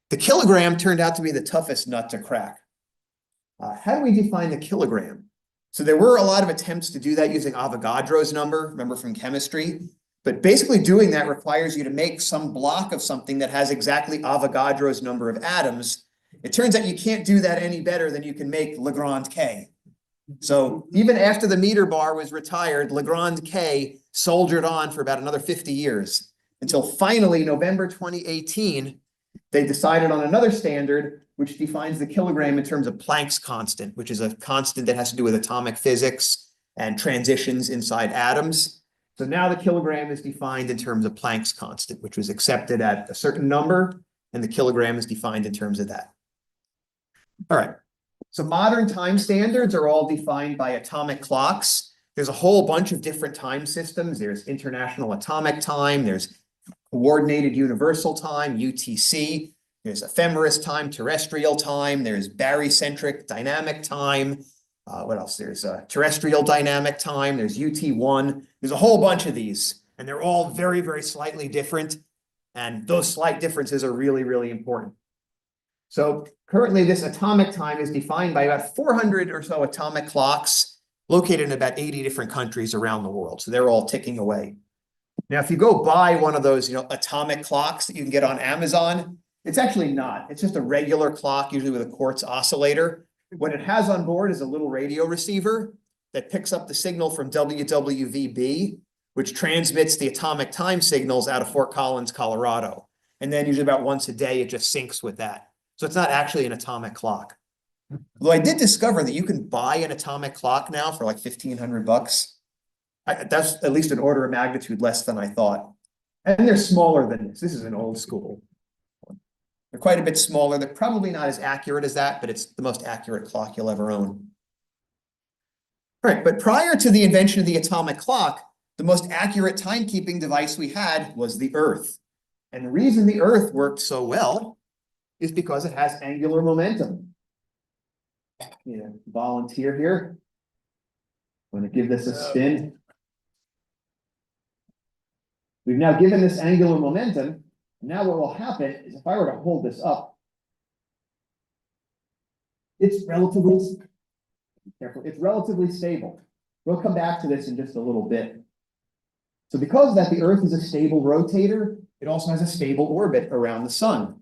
The kilogram turned out to be the toughest nut to crack. How do we define the kilogram? So there were a lot of attempts to do that using Avogadro's number, remember from chemistry? But basically doing that requires you to make some block of something that has exactly Avogadro's number of atoms. It turns out you can't do that any better than you can make Legrand K. So even after the meter bar was retired, Legrand K soldiered on for about another 50 years until finally November 2018, they decided on another standard which defines the kilogram in terms of Planck's constant, which is a constant that has to do with atomic physics and transitions inside atoms. So now the kilogram is defined in terms of Planck's constant, which was accepted at a certain number, and the kilogram is defined in terms of that. All right. So modern time standards are all defined by atomic clocks. There's a whole bunch of different time systems. There's International Atomic Time. There's Coordinated Universal Time, UTC. There's ephemeris time, terrestrial time. There's barycentric dynamic time. What else? There's terrestrial dynamic time. There's UT1. There's a whole bunch of these, and they're all very, very slightly different. And those slight differences are really, really important. So currently this atomic time is defined by about 400 or so atomic clocks located in about 80 different countries around the world. So they're all ticking away. Now, if you go buy one of those, atomic clocks that you can get on Amazon, it's actually not. It's just a regular clock, usually with a quartz oscillator. What it has on board is a little radio receiver that picks up the signal from WWVB, which transmits the atomic time signals out of Fort Collins, Colorado. And then usually about once a day, it just syncs with that. So it's not actually an atomic clock. Although I did discover that you can buy an atomic clock now for like $1,500. That's at least an order of magnitude less than I thought. And they're smaller than this. This is an old school. They're quite a bit smaller. They're probably not as accurate as that, but it's the most accurate clock you'll ever own. All right, but prior to the invention of the atomic clock, the most accurate timekeeping device we had was the Earth. And the reason the Earth worked so well is because it has angular momentum. Volunteer here. I'm going to give this a spin. We've now given this angular momentum. Now what will happen is if I were to hold this up, it's relatively stable. We'll come back to this in just a little bit. So because of that, the Earth is a stable rotator. It also has a stable orbit around the sun.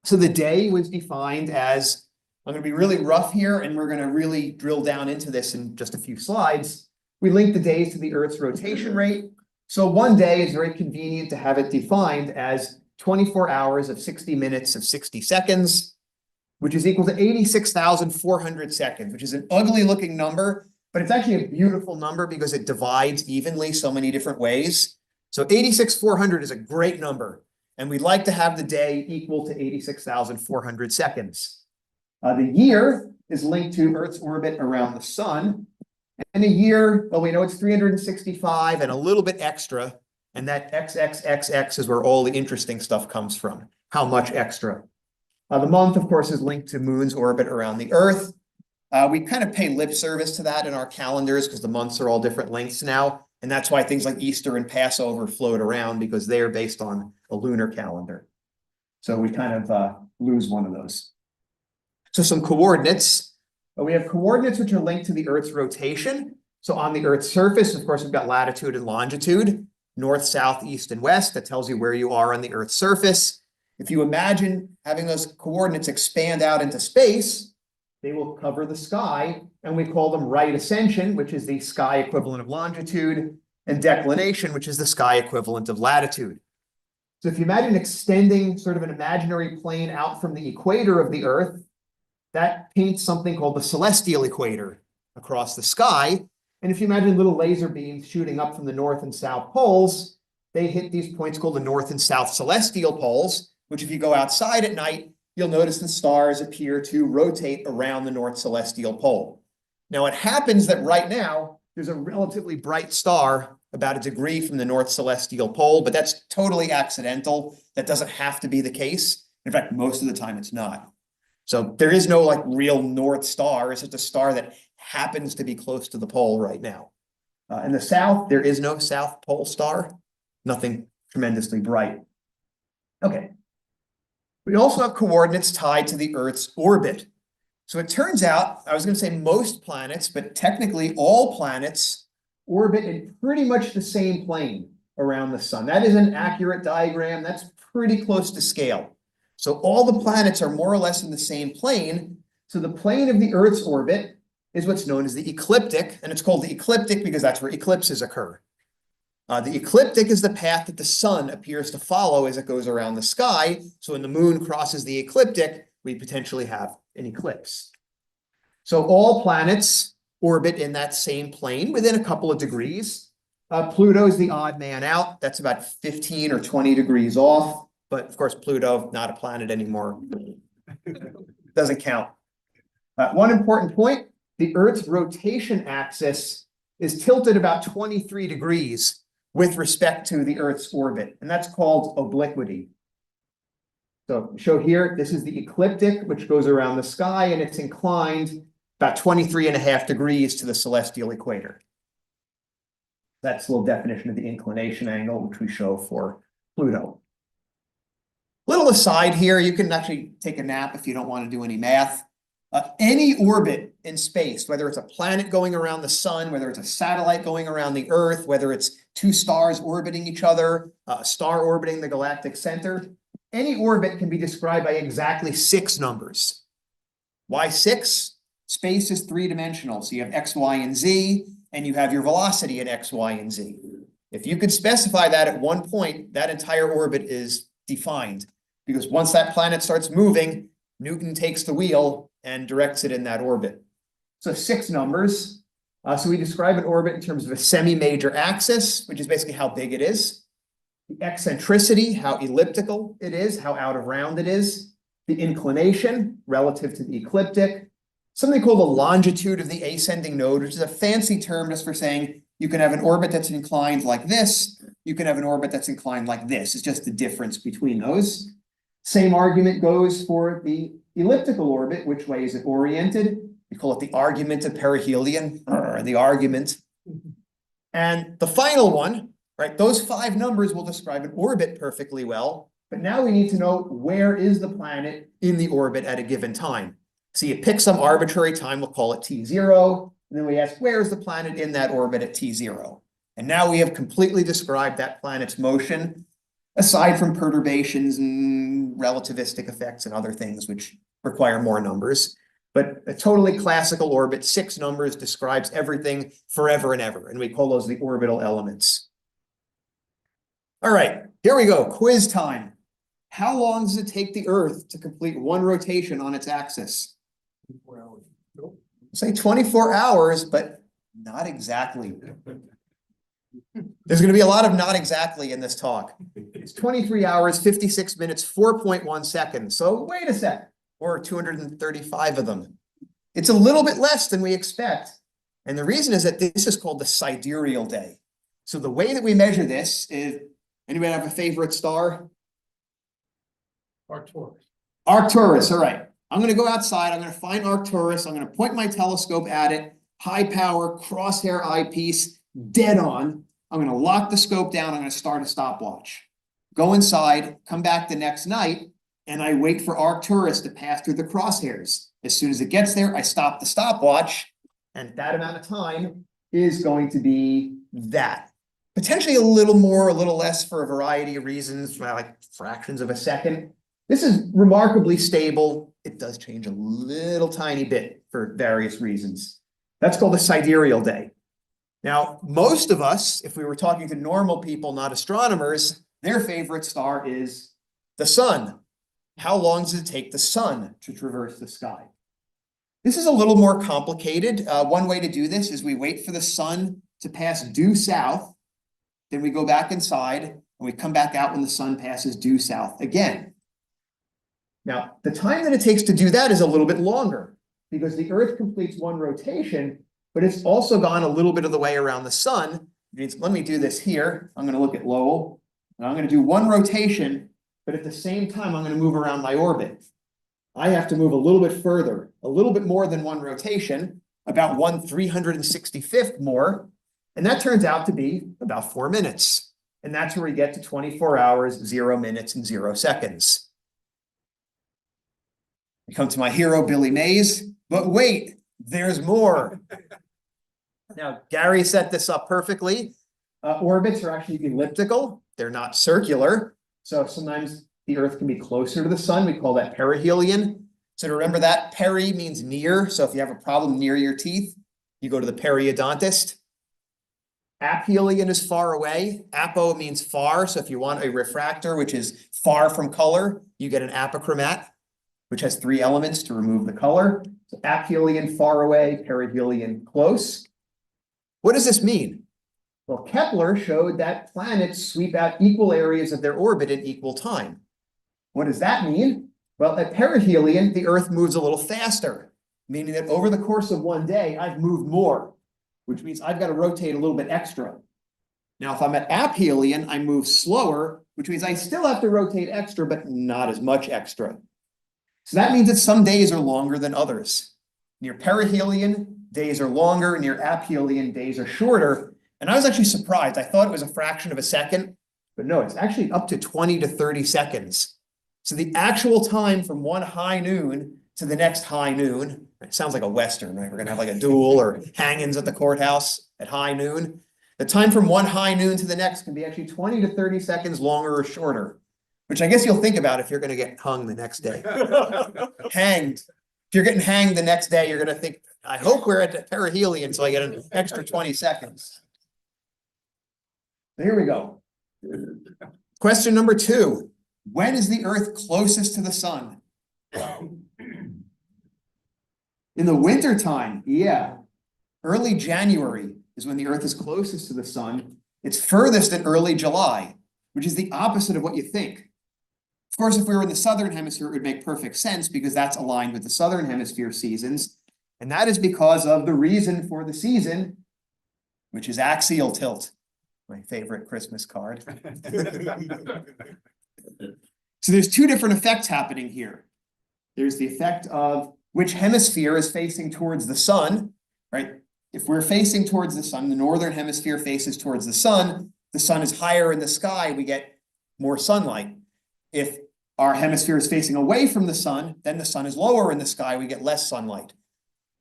So the day was defined as, I'm going to be really rough here, and we're going to really drill down into this in just a few slides. We link the days to the Earth's rotation rate. So one day is very convenient to have it defined as 24 hours of 60 minutes of 60 seconds, which is equal to 86,400 seconds, which is an ugly looking number, but it's actually a beautiful number because it divides evenly so many different ways. So 86,400 is a great number, and we'd like to have the day equal to 86,400 seconds. The year is linked to Earth's orbit around the sun. And a year, well, we know it's 365 and a little bit extra. And that XXXX is where all the interesting stuff comes from. How much extra? The month, of course, is linked to Moon's orbit around the Earth. We kind of pay lip service to that in our calendars because the months are all different lengths now. And that's why things like Easter and Passover float around because they are based on a lunar calendar. So we kind of lose one of those. So some coordinates. We have coordinates which are linked to the Earth's rotation. So on the Earth's surface, of course, we've got latitude and longitude, north, south, east, and west. That tells you where you are on the Earth's surface. If you imagine having those coordinates expand out into space, they will cover the sky, and we call them right ascension, which is the sky equivalent of longitude, and declination, which is the sky equivalent of latitude. So if you imagine extending sort of an imaginary plane out from the equator of the Earth, that paints something called the celestial equator across the sky. And if you imagine little laser beams shooting up from the north and south poles, they hit these points called the north and south celestial poles, which if you go outside at night, you'll notice the stars appear to rotate around the north celestial pole. Now, it happens that right now, there's a relatively bright star about a degree from the north celestial pole, but that's totally accidental. That doesn't have to be the case. In fact, most of the time it's not. So there is no like real north star. It's just a star that happens to be close to the pole right now. In the south, there is no south pole star. Nothing tremendously bright. Okay. We also have coordinates tied to the Earth's orbit. So it turns out, I was going to say most planets, but technically all planets orbit in pretty much the same plane around the sun. That is an accurate diagram. That's pretty close to scale. So all the planets are more or less in the same plane. So the plane of the Earth's orbit is what's known as the ecliptic, and it's called the ecliptic because that's where eclipses occur. The ecliptic is the path that the sun appears to follow as it goes around the sky. So when the moon crosses the ecliptic, we potentially have an eclipse. So all planets orbit in that same plane within a couple of degrees. Pluto is the odd man out. That's about 15 or 20 degrees off. But of course, Pluto, not a planet anymore. Doesn't count. One important point, the Earth's rotation axis is tilted about 23 degrees with respect to the Earth's orbit, and that's called obliquity. So show here, this is the ecliptic, which goes around the sky, and it's inclined about 23.5 degrees to the celestial equator. That's a little definition of the inclination angle, which we show for Pluto. Little aside here, you can actually take a nap if you don't want to do any math. Any orbit in space, whether it's a planet going around the sun, whether it's a satellite going around the Earth, whether it's two stars orbiting each other, a star orbiting the galactic center, any orbit can be described by exactly 6 numbers. Why 6? Space is 3-dimensional, so you have x, y, and z, and you have your velocity at x, y, and z. If you could specify that at one point, that entire orbit is defined, because once that planet starts moving, Newton takes the wheel and directs it in that orbit. So 6 numbers. So we describe an orbit in terms of a semi-major axis, which is basically how big it is. The eccentricity, how elliptical it is, how out of round it is. The inclination relative to the ecliptic. Something called the longitude of the ascending node, which is a fancy term just for saying you can have an orbit that's inclined like this. You can have an orbit that's inclined like this. It's just the difference between those. Same argument goes for the elliptical orbit. Which way is it oriented? We call it the argument of perihelion, or the argument. And the final one, right? Those 5 numbers will describe an orbit perfectly well. But now we need to know where is the planet in the orbit at a given time. So you pick some arbitrary time, we'll call it T0. And then we ask, where is the planet in that orbit at T0? And now we have completely described that planet's motion, aside from perturbations and relativistic effects and other things which require more numbers. But a totally classical orbit, 6 numbers, describes everything forever and ever. And we call those the orbital elements. All right, here we go, quiz time. How long does it take the Earth to complete one rotation on its axis? 24 hours. Say 24 hours, but not exactly. There's going to be a lot of not exactly in this talk. It's 23 hours, 56 minutes, 4.1 seconds. So wait a sec, or 235 of them. It's a little bit less than we expect. And the reason is that this is called the sidereal day. So the way that we measure this is, anybody have a favorite star? Arcturus. Arcturus, all right. I'm gonna go outside, I'm gonna find Arcturus, I'm gonna point my telescope at it, high power, crosshair eyepiece, dead on. I'm gonna lock the scope down, I'm gonna start a stopwatch. Go inside, come back the next night, and I wait for Arcturus to pass through the crosshairs. As soon as it gets there, I stop the stopwatch, and that amount of time is going to be that. Potentially a little more, a little less for a variety of reasons, like fractions of a second. This is remarkably stable. It does change a little tiny bit for various reasons. That's called a sidereal day. Now, most of us, if we were talking to normal people, not astronomers, their favorite star is the sun. How long does it take the sun to traverse the sky? This is a little more complicated. One way to do this is we wait for the sun to pass due south, then we go back inside, and we come back out when the sun passes due south again. Now, the time that it takes to do that is a little bit longer because the Earth completes one rotation, but it's also gone a little bit of the way around the sun. Let me do this here. I'm going to look at Lowell, and I'm going to do one rotation, but at the same time, I'm going to move around my orbit. I have to move a little bit further, a little bit more than one rotation, about 1/365th more, and that turns out to be about 4 minutes. And that's where we get to 24 hours, 0 minutes, and 0 seconds. I come to my hero, Billy Mays, but wait, there's more. Now, Gary set this up perfectly. Orbits are actually elliptical. They're not circular. So sometimes the Earth can be closer to the sun. We call that perihelion. So to remember that, peri means near. So if you have a problem near your teeth, you go to the periodontist. Aphelion is far away. Apo means far. So if you want a refractor, which is far from color, you get an apochromat, which has 3 elements to remove the color. So aphelion, far away, perihelion, close. What does this mean? Well, Kepler showed that planets sweep out equal areas of their orbit at equal time. What does that mean? Well, at perihelion, the Earth moves a little faster, meaning that over the course of one day, I've moved more, which means I've got to rotate a little bit extra. Now, if I'm at aphelion, I move slower, which means I still have to rotate extra, but not as much extra. So that means that some days are longer than others. Near perihelion, days are longer. Near aphelion, days are shorter. And I was actually surprised. I thought it was a fraction of a second, but no, it's actually up to 20 to 30 seconds. So the actual time from one high noon to the next high noon, it sounds like a Western, right? We're gonna have like a duel or hangings at the courthouse at high noon. The time from one high noon to the next can be actually 20 to 30 seconds longer or shorter, which I guess you'll think about if you're gonna get hung the next day. Hanged. If you're getting hanged the next day, you're gonna think, I hope we're at perihelion so I get an extra 20 seconds. Here we go. Question number 2. When is the Earth closest to the sun? In the winter time, yeah. Early January is when the Earth is closest to the sun. It's furthest in early July, which is the opposite of what you think. Of course, if we were in the southern hemisphere, it would make perfect sense because that's aligned with the southern hemisphere seasons. And that is because of the reason for the season, which is axial tilt. My favorite Christmas card. So there's 2 different effects happening here. There's the effect of which hemisphere is facing towards the sun, right? If we're facing towards the sun, the northern hemisphere faces towards the sun is higher in the sky, we get more sunlight. If our hemisphere is facing away from the sun, then the sun is lower in the sky, we get less sunlight.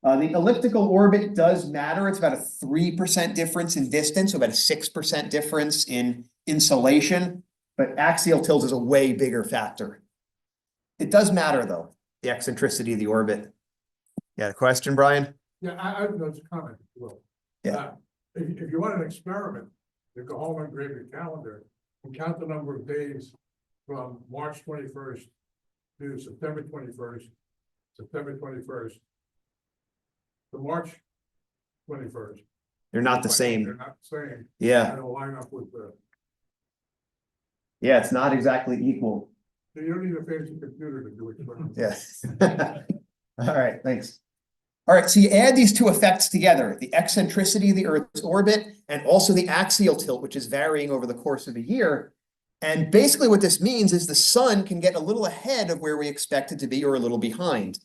The elliptical orbit does matter. It's about a 3% difference in distance, so about a 6% difference in insolation, but axial tilt is a way bigger factor. It does matter though, the eccentricity of the orbit. You had a question, Brian? Yeah, I have a comment, if you will. Yeah. If you want an experiment, you go home and grab your calendar and count the number of days from March 21st to September 21st, September 21st, to March 21st. They're not the They're same. not the same. Yeah, And it'll line up with the, yeah, it's not exactly equal. you don't need a fancy computer to do experiments. Yes. All right, thanks. All right, so you add these 2 effects together, the eccentricity of the Earth's orbit and also the axial tilt, which is varying over the course of a year. And basically what this means is the sun can get a little ahead of where we expect it to be or a little behind.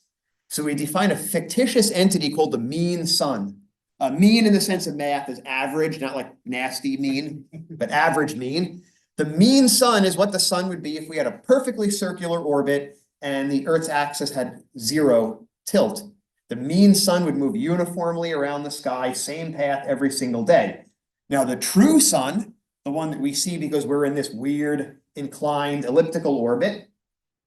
So we define a fictitious entity called the mean sun. Mean in the sense of math is average, not like nasty mean, but average mean. The mean sun is what the sun would be if we had a perfectly circular orbit and the Earth's axis had 0 tilt. The mean sun would move uniformly around the sky, same path every single day. Now, the true sun, the one that we see because we're in this weird inclined elliptical orbit,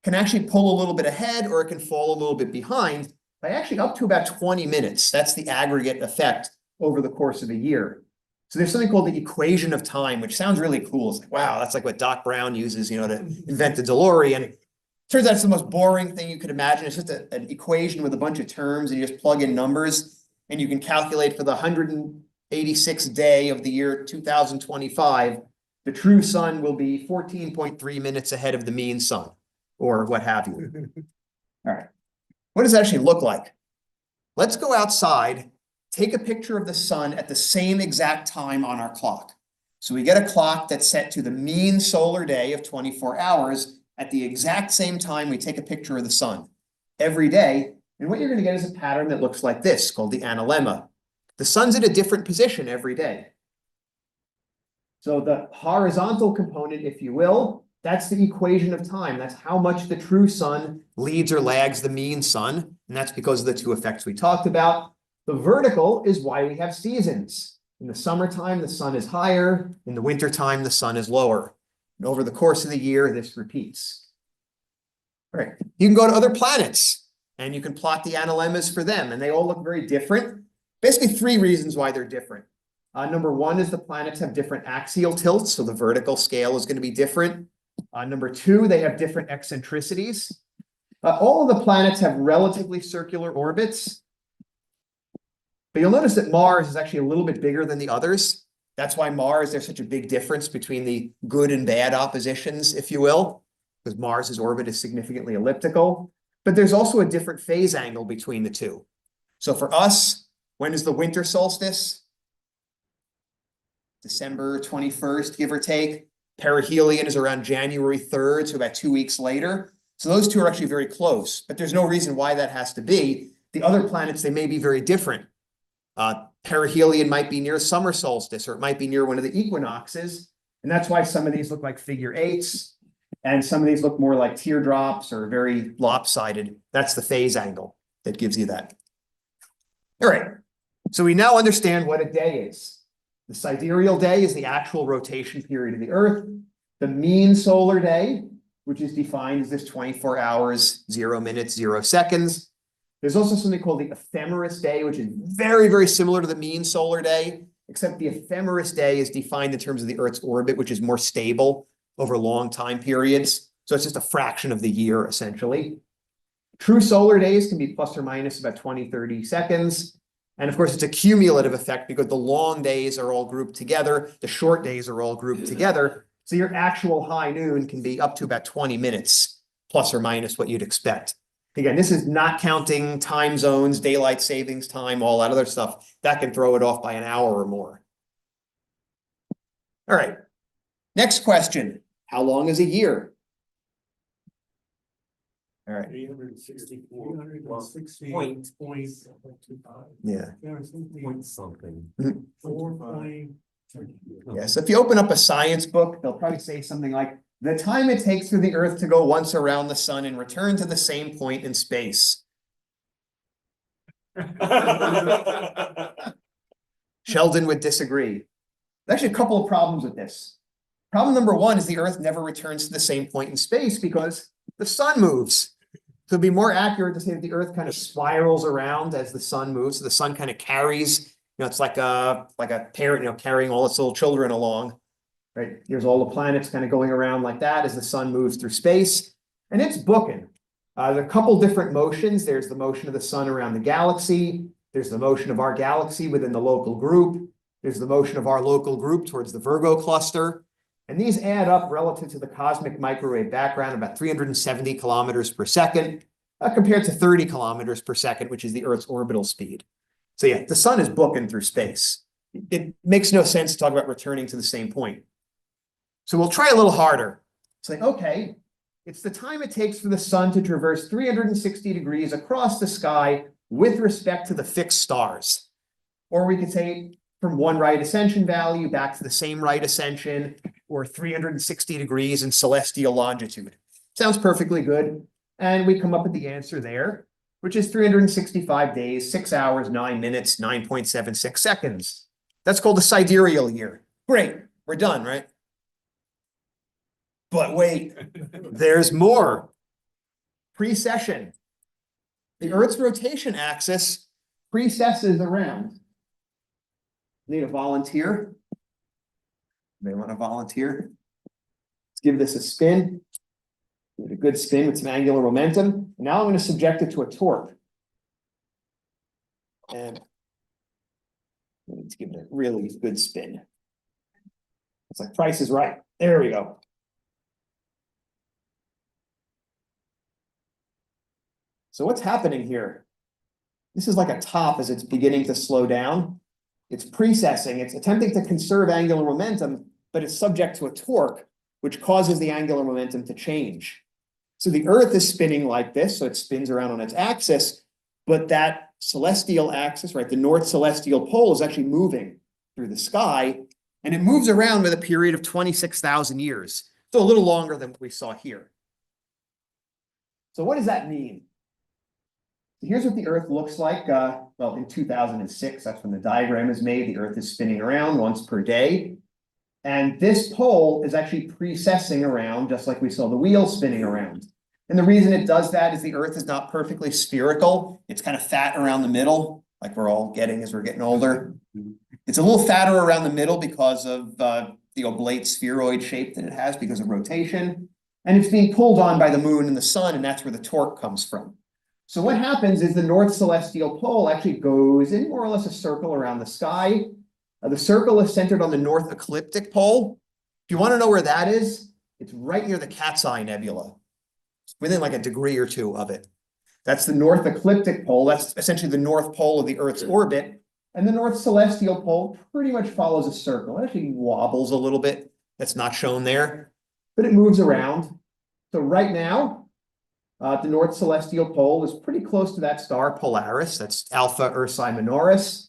can actually pull a little bit ahead or it can fall a little bit behind by actually up to about 20 minutes. That's the aggregate effect over the course of a year. So there's something called the equation of time, which sounds really cool. It's like, wow, that's like what Doc Brown uses, to invent the DeLorean. Turns out it's the most boring thing you could imagine. It's just an equation with a bunch of terms and you just plug in numbers and you can calculate for the 186th day of the year 2025, the true sun will be 14.3 minutes ahead of the mean sun or what have you. All right. What does it actually look like? Let's go outside, take a picture of the sun at the same exact time on our clock. So we get a clock that's set to the mean solar day of 24 hours. At the exact same time, we take a picture of the sun every day. And what you're going to get is a pattern that looks like this, called the analemma. The sun's at a different position every day. So the horizontal component, if you will, that's the equation of time. That's how much the true sun leads or lags the mean sun. And that's because of the two effects we talked about. The vertical is why we have seasons. In the summertime, the sun is higher. In the wintertime, the sun is lower. And over the course of the year, this repeats. All right. You can go to other planets and you can plot the analemmas for them. And they all look very different. Basically, 3 reasons why they're different. Number 1 is the planets have different axial tilts. So the vertical scale is going to be different. Number 2, they have different eccentricities. All of the planets have relatively circular orbits. But you'll notice that Mars is actually a little bit bigger than the others. That's why Mars, there's such a big difference between the good and bad oppositions, if you will, because Mars's orbit is significantly elliptical. But there's also a different phase angle between the two. So for us, when is the winter solstice? December 21st, give or take. Perihelion is around January 3rd, so about 2 weeks later. So those two are actually very close, but there's no reason why that has to be. The other planets, they may be very different. Perihelion might be near summer solstice, or it might be near one of the equinoxes. And that's why some of these look like figure 8s, and some of these look more like teardrops or very lopsided. That's the phase angle that gives you that. All right, so we now understand what a day is. The sidereal day is the actual rotation period of the Earth. The mean solar day, which is defined as this 24 hours, 0 minutes, 0 seconds. There's also something called the ephemeris day, which is very, very similar to the mean solar day, except the ephemeris day is defined in terms of the Earth's orbit, which is more stable over long time periods. So it's just a fraction of the year, essentially. True solar days can be plus or minus about 20, 30 seconds. And of course, it's a cumulative effect because the long days are all grouped together. The short days are all grouped together. So your actual high noon can be up to about 20 minutes, plus or minus what you'd expect. Again, this is not counting time zones, daylight savings time, all that other stuff. That can throw it off by an hour or more. All right. Next question. How long is a year? All right. 364. 360 Point. Yeah. Point something. 4.2. Yeah. So if you open up a science book, they'll probably say something like, the time it takes for the Earth to go once around the sun and return to the same point in space. Sheldon would disagree. There's actually a couple of problems with this. Problem number 1 is the Earth never returns to the same point in space because the sun moves. So it'd be more accurate to say that the Earth kind of spirals around as the sun moves. So the sun kind of carries, it's like a parent, carrying all its little children along. Right? Here's all the planets kind of going around like that as the sun moves through space. And it's booking. There are a couple different motions. There's the motion of the sun around the galaxy. There's the motion of our galaxy within the local group. There's the motion of our local group towards the Virgo cluster. And these add up relative to the cosmic microwave background about 370 kilometers per second, compared to 30 kilometers per second, which is the Earth's orbital speed. So yeah, the sun is booking through space. It makes no sense to talk about returning to the same point. So we'll try a little harder. It's like, okay, it's the time it takes for the sun to traverse 360 degrees across the sky with respect to the fixed stars. Or we could say from one right ascension value back to the same right ascension, or 360 degrees in celestial longitude. Sounds perfectly good. And we come up with the answer there, which is 365 days, 6 hours, 9 minutes, 9.76 seconds. That's called a sidereal year. Great, we're done, right? But wait, there's more. Precession. The Earth's rotation axis precesses around. Need a volunteer? They want to volunteer? Let's give this a spin. Give it a good spin with some angular momentum. Now I'm going to subject it to a torque. And let's give it a really good spin. It's like Price is Right. There we go. So what's happening here? This is like a top as it's beginning to slow down. It's precessing, it's attempting to conserve angular momentum, but it's subject to a torque, which causes the angular momentum to change. So the Earth is spinning like this, so it spins around on its axis, but that celestial axis, right, the north celestial pole is actually moving through the sky, and it moves around with a period of 26,000 years. So a little longer than what we saw here. So what does that mean? Here's what the Earth looks like. Well, in 2006, that's when the diagram is made. The Earth is spinning around once per day. And this pole is actually precessing around, just like we saw the wheel spinning around. And the reason it does that is the Earth is not perfectly spherical. It's kind of fat around the middle, like we're all getting as we're getting older. It's a little fatter around the middle because of the oblate spheroid shape that it has because of rotation. And it's being pulled on by the moon and the sun, and that's where the torque comes from. So what happens is the north celestial pole actually goes in more or less a circle around the sky. The circle is centered on the north ecliptic pole. If you want to know where that is, it's right near the Cat's Eye Nebula. It's within like a degree or two of it. That's the north ecliptic pole. That's essentially the north pole of the Earth's orbit. And the north celestial pole pretty much follows a circle. It actually wobbles a little bit. That's not shown there, but it moves around. So right now, the north celestial pole is pretty close to that star Polaris. That's Alpha Ursae Minoris.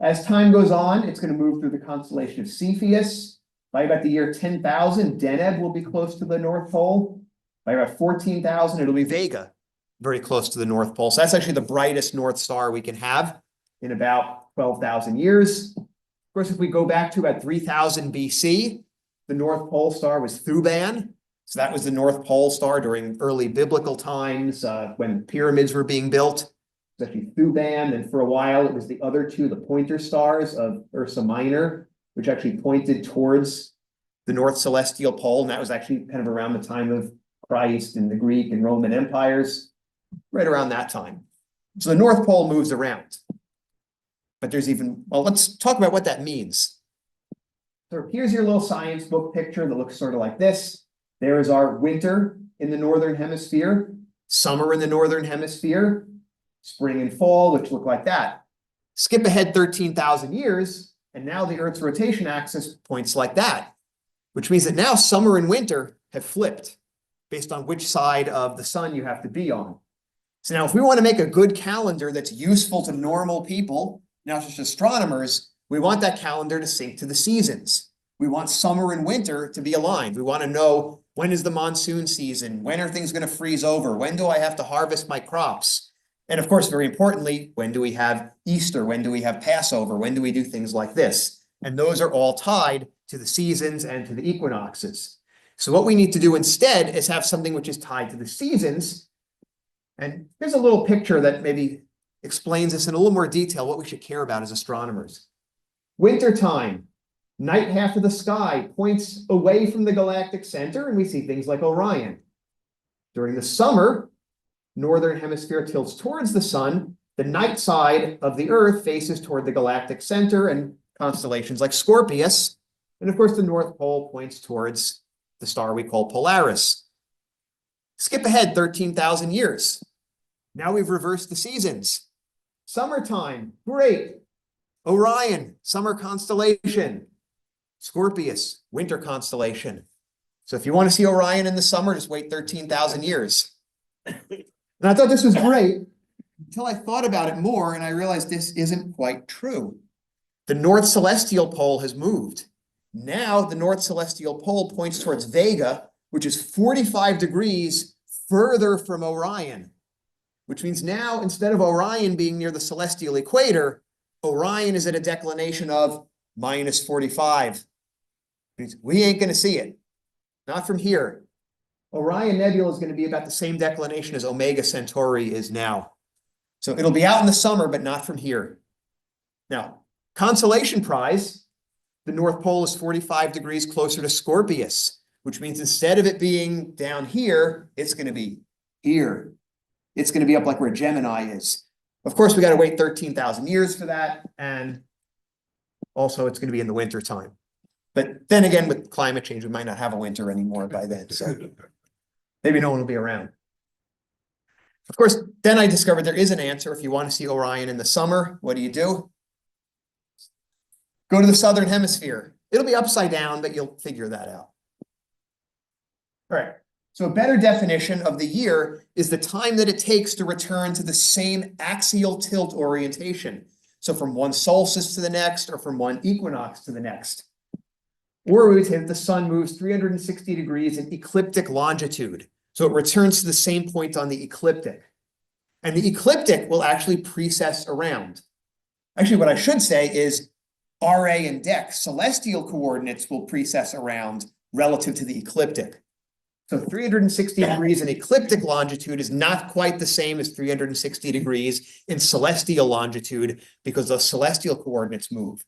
As time goes on, it's going to move through the constellation of Cepheus. By about the year 10,000, Deneb will be close to the North Pole. By about 14,000, it'll be Vega, very close to the North Pole. So that's actually the brightest North Star we can have in about 12,000 years. Of course, if we go back to about 3000 BC, the North Pole star was Thuban. So that was the North Pole star during early biblical times when pyramids were being built. It's actually Thuban, and for a while it was the other two, the pointer stars of Ursa Minor, which actually pointed towards the North Celestial Pole, and that was actually kind of around the time of Christ and the Greek and Roman empires, right around that time. So the North Pole moves around. But there's even, well, let's talk about what that means. So here's your little science book picture that looks sort of like this. There is our winter in the northern hemisphere, summer in the northern hemisphere, spring and fall, which look like that. Skip ahead 13,000 years, and now the Earth's rotation axis points like that, which means that now summer and winter have flipped based on which side of the sun you have to be on. So now if we want to make a good calendar that's useful to normal people, not just astronomers, we want that calendar to sync to the seasons. We want summer and winter to be aligned. We want to know, when is the monsoon season? When are things going to freeze over? When do I have to harvest my crops? And of course, very importantly, when do we have Easter? When do we have Passover? When do we do things like this? And those are all tied to the seasons and to the equinoxes. So what we need to do instead is have something which is tied to the seasons. And here's a little picture that maybe explains this in a little more detail, what we should care about as astronomers. Wintertime. Night half of the sky points away from the galactic center, and we see things like Orion. During the summer, northern hemisphere tilts towards the sun. The night side of the Earth faces toward the galactic center and constellations like Scorpius. And of course, the North Pole points towards the star we call Polaris. Skip ahead 13,000 years. Now we've reversed the seasons. Summertime, great. Orion, summer constellation. Scorpius, winter constellation. So if you want to see Orion in the summer, just wait 13,000 years. And I thought this was great until I thought about it more and I realized this isn't quite true. The North Celestial Pole has moved. Now the North Celestial Pole points towards Vega, which is 45 degrees further from Orion, which means now instead of Orion being near the celestial equator, Orion is at a declination of minus 45. We ain't going to see it. Not from here. Orion Nebula is going to be about the same declination as Omega Centauri is now. So it'll be out in the summer, but not from here. Now, consolation prize, the North Pole is 45 degrees closer to Scorpius, which means instead of it being down here, it's going to be here. It's going to be up like where Gemini is. Of course, we got to wait 13,000 years for that. And also it's going to be in the winter time. But then again, with climate change, we might not have a winter anymore by then. So maybe no one will be around. Of course, then I discovered there is an answer. If you want to see Orion in the summer, what do? Go to the southern hemisphere. It'll be upside down, but you'll figure that out. All right. So a better definition of the year is the time that it takes to return to the same axial tilt orientation. So from one solstice to the next, or from one equinox to the next. Or we would say that the sun moves 360 degrees in ecliptic longitude. So it returns to the same point on the ecliptic. And the ecliptic will actually precess around. Actually, what I should say is RA and DEC, celestial coordinates, will precess around relative to the ecliptic. So 360 degrees in ecliptic longitude is not quite the same as 360 degrees in celestial longitude because those celestial coordinates move,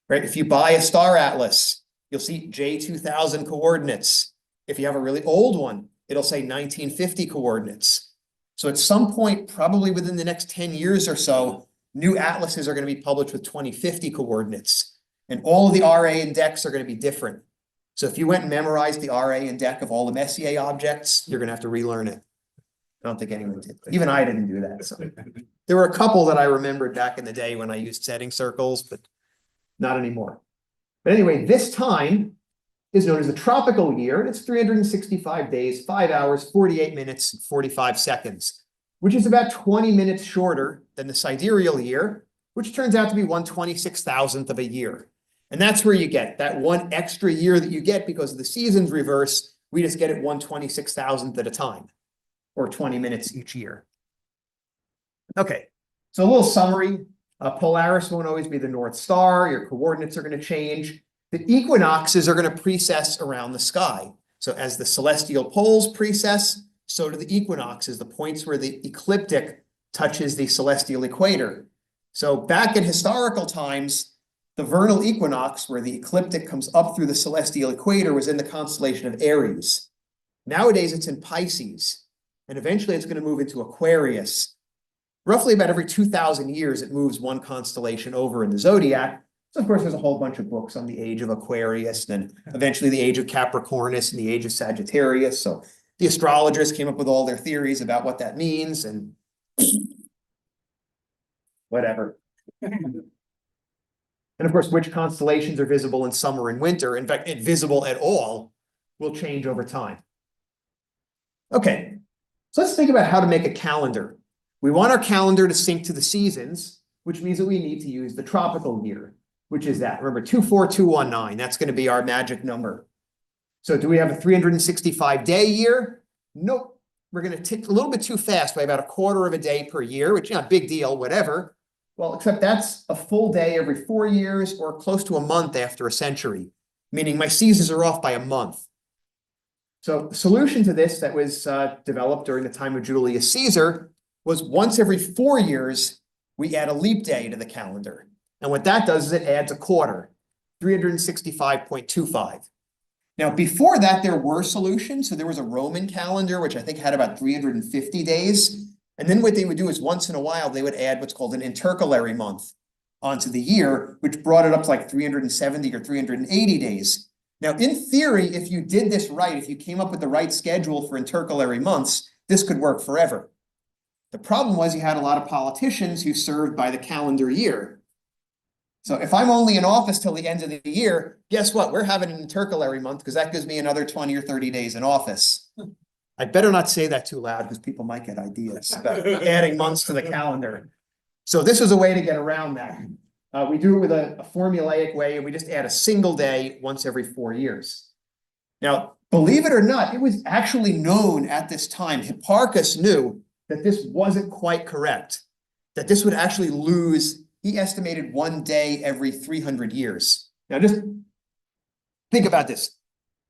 right? If you buy a star atlas, you'll see J2000 coordinates. If you have a really old one, it'll say 1950 coordinates. So at some point, probably within the next 10 years or so, new atlases are going to be published with 2050 coordinates. And all of the RA and DECs are going to be different. So if you went and memorized the RA and DEC of all the Messier objects, you're going to have to relearn it. I don't think anyone did. Even I didn't do that. So there were a couple that I remembered back in the day when I used setting circles, but not anymore. But anyway, this time is known as the tropical year, and it's 365 days, 5 hours, 48 minutes, and 45 seconds, which is about 20 minutes shorter than the sidereal year, which turns out to be 1/26,000th of a year. And that's where you get that one extra year that you get because of the seasons reverse. We just get it 1/26,000th at a time, or 20 minutes each year. Okay, so a little summary. Polaris won't always be the North Star. Your coordinates are going to change. The equinoxes are going to precess around the sky. So as the celestial poles precess, so do the equinoxes, the points where the ecliptic touches the celestial equator. So back in historical times, the vernal equinox, where the ecliptic comes up through the celestial equator, was in the constellation of Aries. Nowadays, it's in Pisces, and eventually it's going to move into Aquarius. Roughly about every 2,000 years, it moves one constellation over in the zodiac. So, of course, there's a whole bunch of books on the age of Aquarius, and eventually the age of Capricornus and the age of Sagittarius. So the astrologers came up with all their theories about what that means and whatever. And of course, which constellations are visible in summer and winter, in fact, invisible at all, will change over time. Okay, so let's think about how to make a calendar. We want our calendar to sync to the seasons, which means that we need to use the tropical year, which is that. Remember, 24219, that's going to be our magic number. So do we have a 365-day year? Nope. We're going to tick a little bit too fast by about a quarter of a day per year, which is not a big deal, whatever. Well, except that's a full day every 4 years or close to a month after a century, meaning my seasons are off by a month. So the solution to this that was developed during the time of Julius Caesar was once every 4 years, we add a leap day to the calendar. And what that does is it adds a quarter, 365.25. Now, before that, there were solutions. So there was a Roman calendar, which I think had about 350 days. And then what they would do is once in a while, they would add what's called an intercalary month onto the year, which brought it up to like 370 or 380 days. Now, in theory, if you did this right, if you came up with the right schedule for intercalary months, this could work forever. The problem was you had a lot of politicians who served by the calendar year. So if I'm only in office till the end of the year, guess what? We're having an intercalary month because that gives me another 20 or 30 days in office. I better not say that too loud because people might get ideas about adding months to the calendar. So this is a way to get around that. We do it with a formulaic way, and we just add a single day once every 4 years. Now, believe it or not, it was actually known at this time, Hipparchus knew that this wasn't quite correct, that this would actually lose, he estimated 1 day every 300 years. Now just think about this.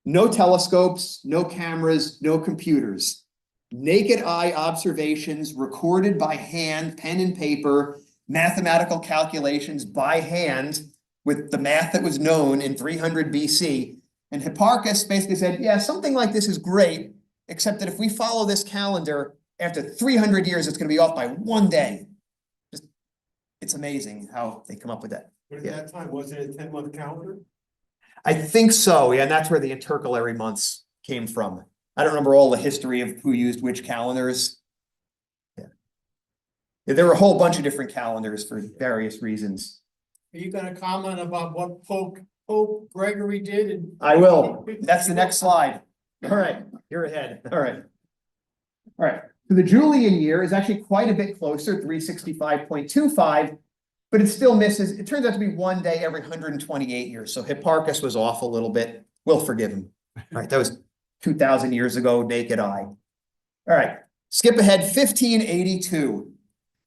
No telescopes, no cameras, no computers. Naked eye observations recorded by hand, pen and paper, mathematical calculations by hand with the math that was known in 300 BC. And Hipparchus basically said, yeah, something like this is great, except that if we follow this calendar, after 300 years, it's going to be off by 1 day. Just, it's amazing how they come up with that. But at that time, wasn't it a 10-month calendar? I think so, yeah, and that's where the intercalary months came from. I don't remember all the history of who used which calendars. Yeah. There were a whole bunch of different calendars for various reasons. Are you gonna comment about what Pope Gregory did? I will. That's the next slide. All right, you're ahead. All right. All right. So the Julian year is actually quite a bit closer, 365.25, but it still misses. It turns out to be 1 day every 128 years. So Hipparchus was off a little bit. We'll forgive him. All right, that was 2,000 years ago, naked eye. All right, skip ahead, 1582.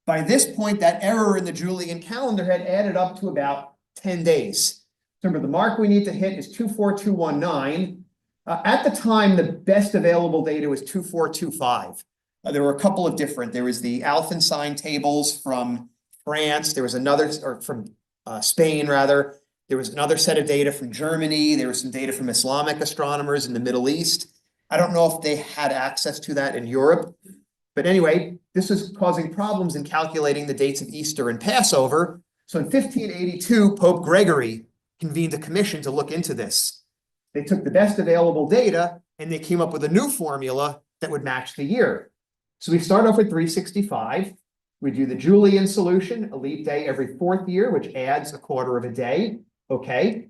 By this point, that error in the Julian calendar had added up to about 10 days. Remember, the mark we need to hit is 24219. At the time, the best available data was 2425. There were a couple of different. There was the Alphonsine tables from France. There was another, or from Spain rather. There was another set of data from Germany. There was some data from Islamic astronomers in the Middle East. I don't know if they had access to that in Europe. But anyway, this was causing problems in calculating the dates of Easter and Passover. So in 1582, Pope Gregory convened a commission to look into this. They took the best available data and they came up with a new formula that would match the year. So we start off with 365. We do the Julian solution, a leap day every 4th year, which adds a quarter of a day. Okay.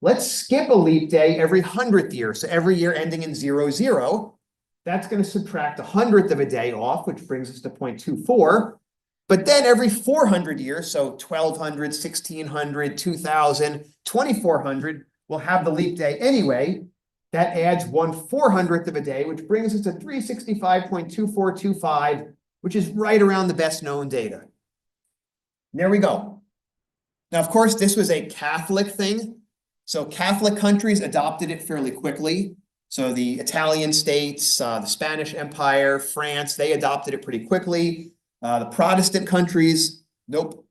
Let's skip a leap day every 100th year. So every year ending in 00. That's going to subtract 100th of a day off, which brings us to 0.24. But then every 400 years, so 1200, 1600, 2000, 2400, we'll have the leap day anyway. That adds 1/400th of a day, which brings us to 365.2425, which is right around the best known data. And there we go. Now, of course, this was a Catholic thing. So Catholic countries adopted it fairly quickly. So the Italian states, the Spanish Empire, France, they adopted it pretty quickly. The Protestant countries, nope.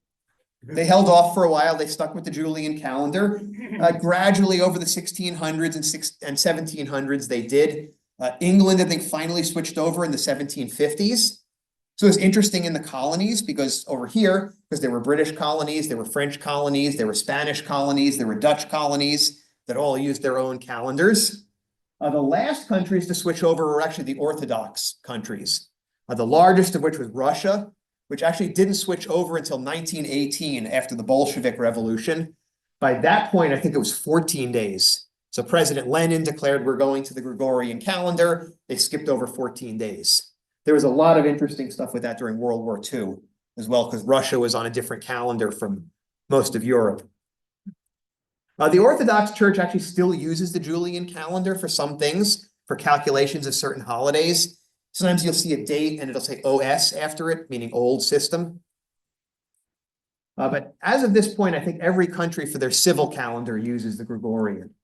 They held off for a while. They stuck with the Julian calendar. Gradually over the 1600s and 1700s, they did. England, I think, finally switched over in the 1750s. So it's interesting in the colonies because over here, because there were British colonies, there were French colonies, there were Spanish colonies, there were Dutch colonies that all used their own calendars. The last countries to switch over were actually the Orthodox countries. The largest of which was Russia, which actually didn't switch over until 1918 after the Bolshevik Revolution. By that point, I think it was 14 days. So President Lenin declared we're going to the Gregorian calendar. They skipped over 14 days. There was a lot of interesting stuff with that during World War II as well, because Russia was on a different calendar from most of Europe. The Orthodox Church actually still uses the Julian calendar for some things, for calculations of certain holidays. Sometimes you'll see a date and it'll say OS after it, meaning old system. But as of this point, I think every country for their civil calendar uses the Gregorian.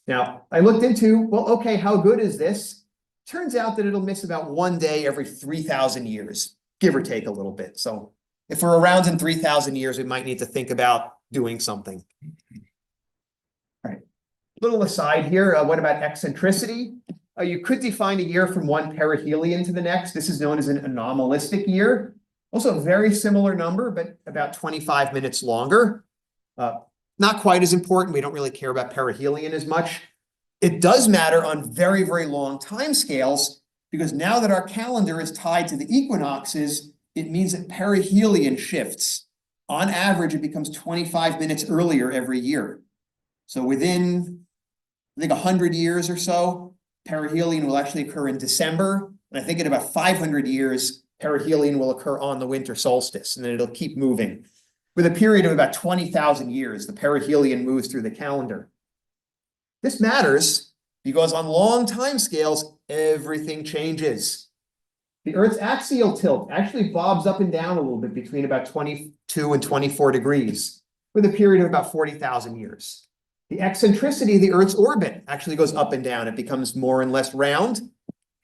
Now, I looked into, well, okay, how good is this? Turns out that it'll miss about 1 day every 3,000 years, give or take a little bit. So if we're around in 3,000 years, we might need to think about doing something. All right, little aside here, what about eccentricity? You could define a year from one perihelion to the next. This is known as an anomalistic year. Also a very similar number, but about 25 minutes longer. Not quite as important. We don't really care about perihelion as much. It does matter on very, very long time scales, because now that our calendar is tied to the equinoxes, it means that perihelion shifts on average, it becomes 25 minutes earlier every year. So within, I think 100 years or so, perihelion will actually occur in December. And I think in about 500 years, perihelion will occur on the winter solstice, and then it'll keep moving. With a period of about 20,000 years, the perihelion moves through the calendar. This matters because on long time scales, everything changes. The Earth's axial tilt actually bobs up and down a little bit between about 22 and 24 degrees, with a period of about 40,000 years. The eccentricity of the Earth's orbit actually goes up and down. It becomes more and less round.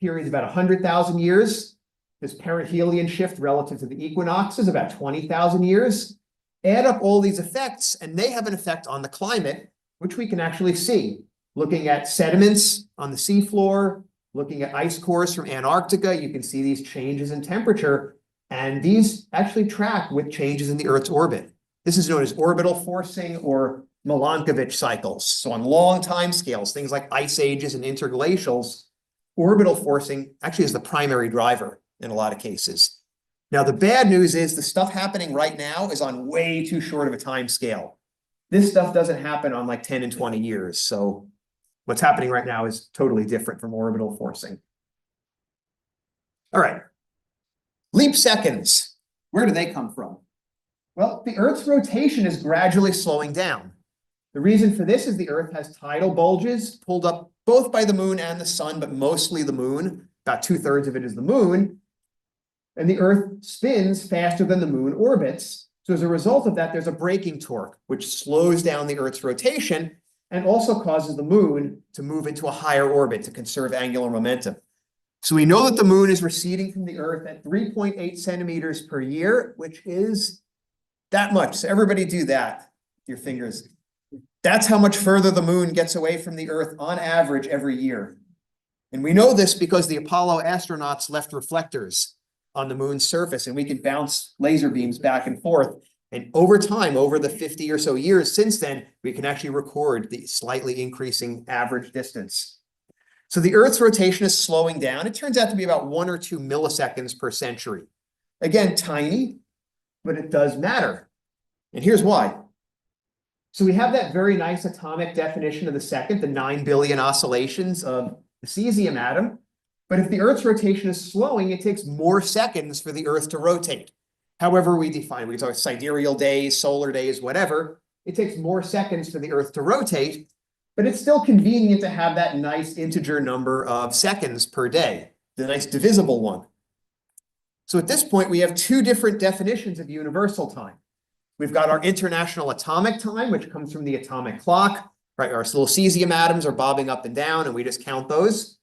Period about 100,000 years. This perihelion shift relative to the equinox is about 20,000 years. Add up all these effects, and they have an effect on the climate, which we can actually see. Looking at sediments on the seafloor, looking at ice cores from Antarctica, you can see these changes in temperature, and these actually track with changes in the Earth's orbit. This is known as orbital forcing or Milankovitch cycles. So on long time scales, things like ice ages and interglacials, orbital forcing actually is the primary driver in a lot of cases. Now, the bad news is the stuff happening right now is on way too short of a time scale. This stuff doesn't happen on like 10 and 20 years. So what's happening right now is totally different from orbital forcing. All right. Leap seconds. Where do they come from? Well, the Earth's rotation is gradually slowing down. The reason for this is the Earth has tidal bulges pulled up both by the moon and the sun, but mostly the moon. About 2/3 of it is the moon. And the Earth spins faster than the moon orbits. So as a result of that, there's a braking torque, which slows down the Earth's rotation and also causes the moon to move into a higher orbit to conserve angular momentum. So we know that the moon is receding from the Earth at 3.8 centimeters per year, which is that much. So everybody do that, your fingers. That's how much further the moon gets away from the Earth on average every year. And we know this because the Apollo astronauts left reflectors on the moon's surface, and we could bounce laser beams back and forth. And over time, over the 50 or so years since then, we can actually record the slightly increasing average distance. So the Earth's rotation is slowing down. It turns out to be about 1 or 2 milliseconds per century. Again, tiny, but it does matter. And here's why. So we have that very nice atomic definition of the second, the 9 billion oscillations of the cesium atom. But if the Earth's rotation is slowing, it takes more seconds for the Earth to rotate. However we define, we talk sidereal days, solar days, whatever. It takes more seconds for the Earth to rotate, but it's still convenient to have that nice integer number of seconds per day, the nice divisible one. So at this point, we have 2 different definitions of universal time. We've got our international atomic time, which comes from the atomic clock, right? Our little cesium atoms are bobbing up and down, and we just count those.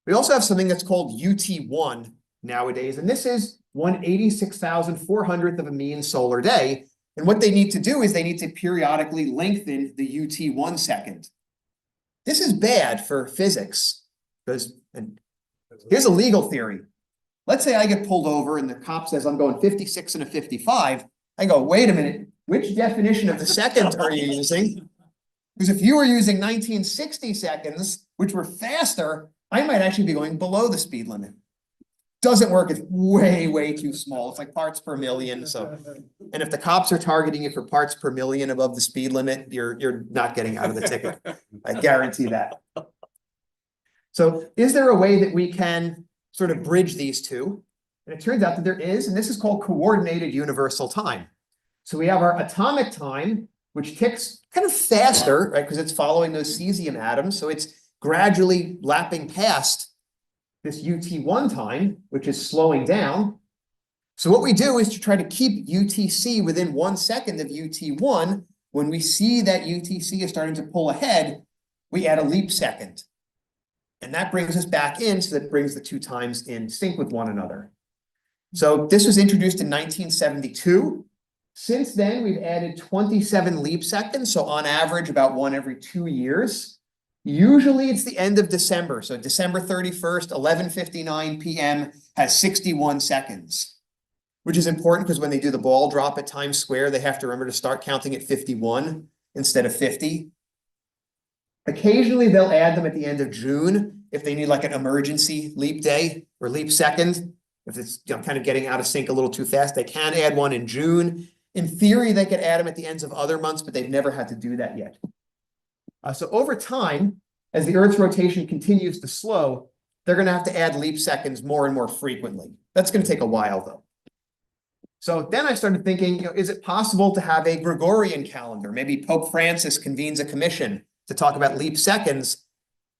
We also have something that's called UT1 nowadays, and this is 1/86,400th of a mean solar day. And what they need to do is they need to periodically lengthen the UT1 second. This is bad for physics because, and here's a legal theory. Let's say I get pulled over and the cop says I'm going 56 and a 55. I go, wait a minute, which definition of the second are you using? Because if you were using 1960 seconds, which were faster, I might actually be going below the speed limit. Doesn't work, it's way, way too small. It's like parts per million. So, and if the cops are targeting you for parts per million above the speed limit, you're not getting out of the ticket. I guarantee that. So is there a way that we can sort of bridge these two? And it turns out that there is, and this is called coordinated universal time. So we have our atomic time, which ticks kind of faster, right? Because it's following those cesium atoms. So it's gradually lapping past this UT1 time, which is slowing down. So what we do is to try to keep UTC within 1 second of UT1. When we see that UTC is starting to pull ahead, we add a leap second. And that brings us back in, so that brings the 2 times in sync with one another. So this was introduced in 1972. Since then, we've added 27 leap seconds. So on average, about 1 every 2 years. Usually it's the end of December. So December 31st, 11:59 p.m. has 61 seconds, which is important because when they do the ball drop at Times Square, they have to remember to start counting at 51 instead of 50. Occasionally they'll add them at the end of June if they need like an emergency leap day or leap second. If it's kind of getting out of sync a little too fast, they can add one in June. In theory, they could add them at the ends of other months, but they've never had to do that yet. So over time, as the Earth's rotation continues to slow, they're going to have to add leap seconds more and more frequently. That's going to take a while, though. So then I started thinking, is it possible to have a Gregorian calendar? Maybe Pope Francis convenes a commission to talk about leap seconds.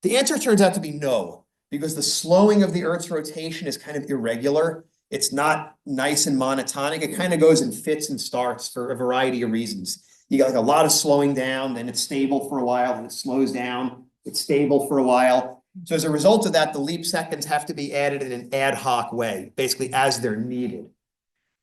The answer turns out to be no, because the slowing of the Earth's rotation is kind of irregular. It's not nice and monotonic. It kind of goes in fits and starts for a variety of reasons. You got like a lot of slowing down, then it's stable for a while, then it slows down, it's stable for a while. So as a result of that, the leap seconds have to be added in an ad hoc way, basically as they're needed.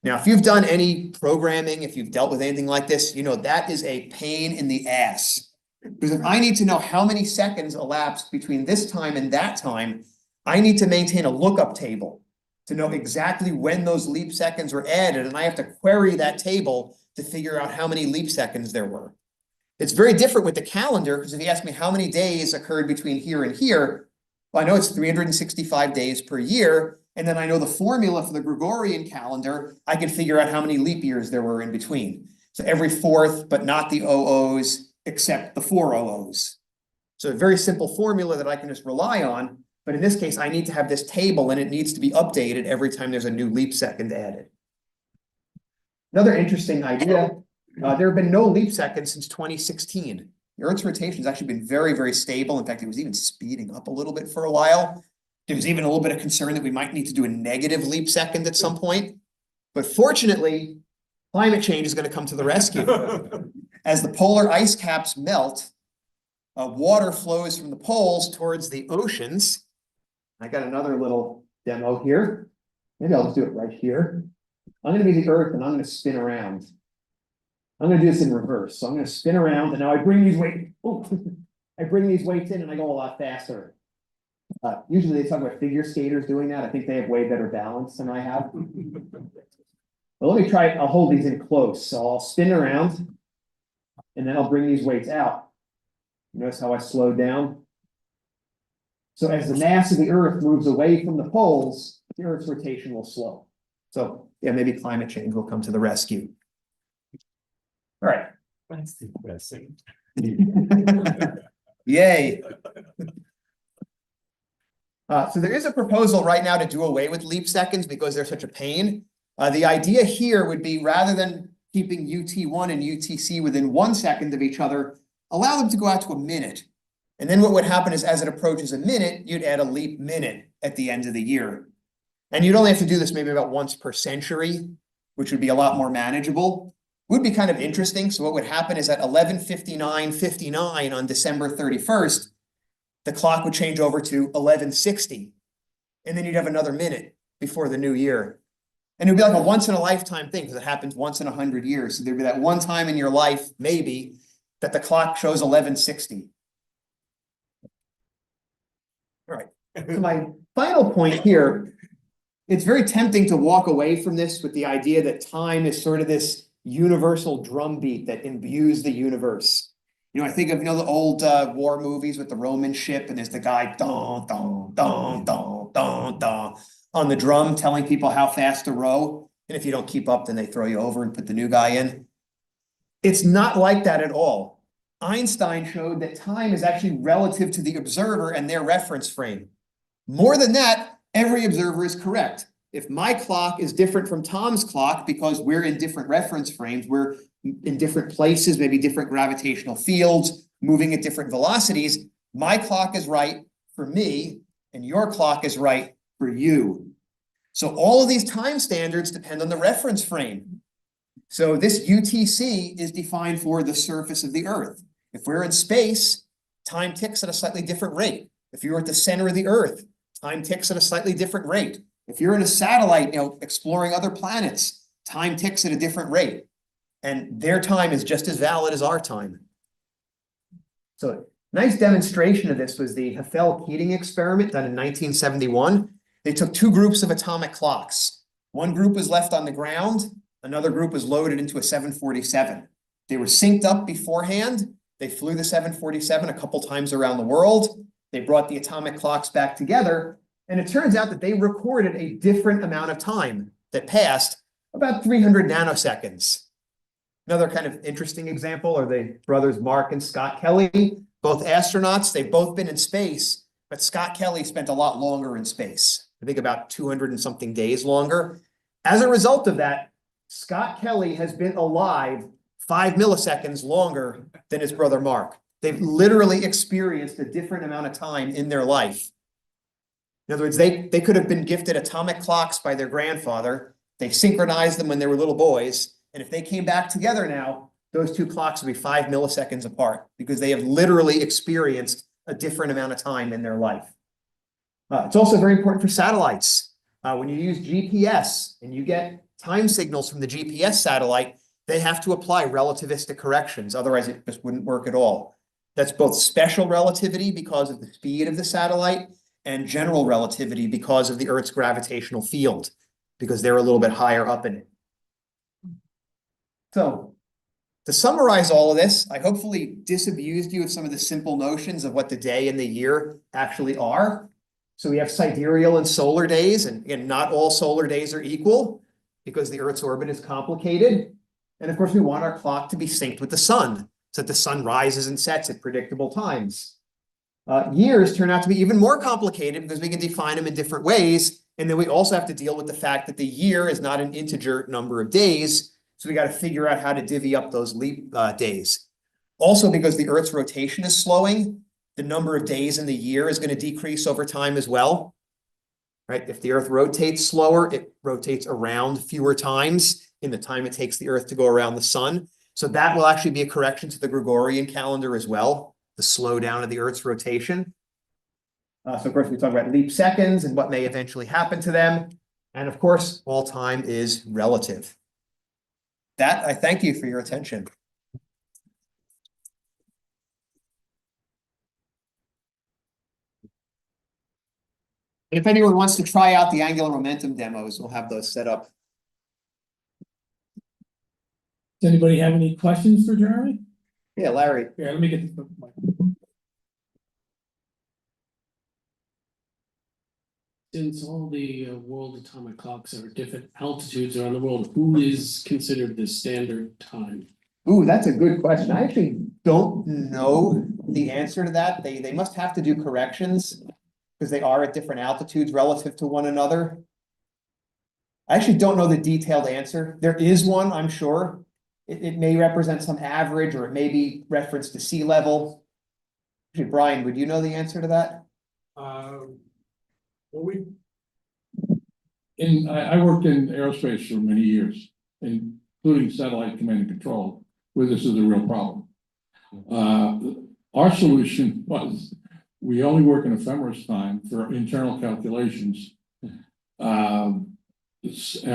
Now, if you've done any programming, if you've dealt with anything like this, you know that is a pain in the ass. Because if I need to know how many seconds elapsed between this time and that time, I need to maintain a lookup table to know exactly when those leap seconds were added, and I have to query that table to figure out how many leap seconds there were. It's very different with the calendar, because if you ask me how many days occurred between here and here, well, I know it's 365 days per year, and then I know the formula for the Gregorian calendar. I can figure out how many leap years there were in between. So every fourth, but not the OOs, except the 4 OOs. So a very simple formula that I can just rely on, but in this case, I need to have this table, and it needs to be updated every time there's a new leap second added. Another interesting idea, there have been no leap seconds since 2016. The Earth's rotation has actually been very, very stable. In fact, it was even speeding up a little bit for a while. There was even a little bit of concern that we might need to do a negative leap second at some point. But fortunately, climate change is going to come to the rescue. As the polar ice caps melt, water flows from the poles towards the oceans. I got another little demo here. Maybe I'll just do it right here. I'm going to be the Earth, and I'm going to spin around. I'm going to do this in reverse. So I'm going to spin around, and now I bring these weights. I bring these weights in, and I go a lot faster. Usually they talk about figure skaters doing that. I think they have way better balance than I have. But let me try it. I'll hold these in close. So I'll spin around, and then I'll bring these weights out. Notice how I slowed down. So as the mass of the Earth moves away from the poles, the Earth's rotation will slow. So yeah, maybe climate change will come to the rescue. All right. That's depressing. Yay. So there is a proposal right now to do away with leap seconds because they're such a pain. The idea here would be, rather than keeping UT1 and UTC within 1 second of each other, allow them to go out to a minute. And then what would happen is, as it approaches a minute, you'd add a leap minute at the end of the year. And you'd only have to do this maybe about once per century, which would be a lot more manageable. Would be kind of interesting. So what would happen is at 11:59:59 on December 31st, the clock would change over to 11:60. And then you'd have another minute before the new year. And it would be like a once in a lifetime thing, because it happens once in 100 years. So there'd be that one time in your life, maybe, that the clock shows 11:60. All right. So my final point here, it's very tempting to walk away from this with the idea that time is sort of this universal drumbeat that imbues the universe. You know, I think of, the old war movies with the Roman ship, and there's the guy dong, dong, dong, dong, dong, dong on the drum telling people how fast to row. And if you don't keep up, then they throw you over and put the new guy in. It's not like that at all. Einstein showed that time is actually relative to the observer and their reference frame. More than that, every observer is correct. If my clock is different from Tom's clock because we're in different reference frames, we're in different places, maybe different gravitational fields, moving at different velocities, my clock is right for me, and your clock is right for you. So all of these time standards depend on the reference frame. So this UTC is defined for the surface of the Earth. If we're in space, time ticks at a slightly different rate. If you're at the center of the Earth, time ticks at a slightly different rate. If you're in a satellite, exploring other planets, time ticks at a different rate. And their time is just as valid as our time. So a nice demonstration of this was the Heffel-Keating experiment done in 1971. They took 2 groups of atomic clocks. One group was left on the ground. Another group was loaded into a 747. They were synced up beforehand. They flew the 747 a couple times around the world. They brought the atomic clocks back together. And it turns out that they recorded a different amount of time that passed, about 300 nanoseconds. Another kind of interesting example are the brothers Mark and Scott Kelly, both astronauts. They've both been in space, but Scott Kelly spent a lot longer in space. I think about 200 and something days longer. As a result of that, Scott Kelly has been alive 5 milliseconds longer than his brother Mark. They've literally experienced a different amount of time in their life. In other words, they could have been gifted atomic clocks by their grandfather. They synchronized them when they were little boys. And if they came back together now, those two clocks would be 5 milliseconds apart because they have literally experienced a different amount of time in their life. It's also very important for satellites. When you use GPS and you get time signals from the GPS satellite, they have to apply relativistic corrections. Otherwise, it just wouldn't work at all. That's both special relativity because of the speed of the satellite and general relativity because of the Earth's gravitational field, because they're a little bit higher up in it. So, to summarize all of this, I hopefully disabused you of some of the simple notions of what the day and the year actually are. So we have sidereal and solar days, and again, not all solar days are equal because the Earth's orbit is complicated. And of course, we want our clock to be synced with the sun so that the sun rises and sets at predictable times. Years turn out to be even more complicated because we can define them in different ways. And then we also have to deal with the fact that the year is not an integer number of days. So we got to figure out how to divvy up those leap days. Also, because the Earth's rotation is slowing, the number of days in the year is going to decrease over time as well. Right? If the Earth rotates slower, it rotates around fewer times in the time it takes the Earth to go around the sun. So that will actually be a correction to the Gregorian calendar as well, the slowdown of the Earth's rotation. So of course, we talk about leap seconds and what may eventually happen to them. And of course, all time is relative. That, I thank you for your attention. If anyone wants to try out the angular momentum demos, we'll have those set up. Does anybody have any questions for Jeremy? Yeah, Larry. Yeah, let me get this. Since all the world atomic clocks are different altitudes around the world, who is considered the standard time? Ooh, that's a good question. I actually don't know the answer to that. They must have to do corrections because they are at different altitudes relative to one another. I actually don't know the detailed answer. There is one, I'm sure. It may represent some average, or it may be reference to sea level. Actually, Brian, would you know the answer to that? Well, I worked in aerospace for many years, including satellite command and control, where this is a real problem. Our solution was we only work in ephemeris time for internal calculations. And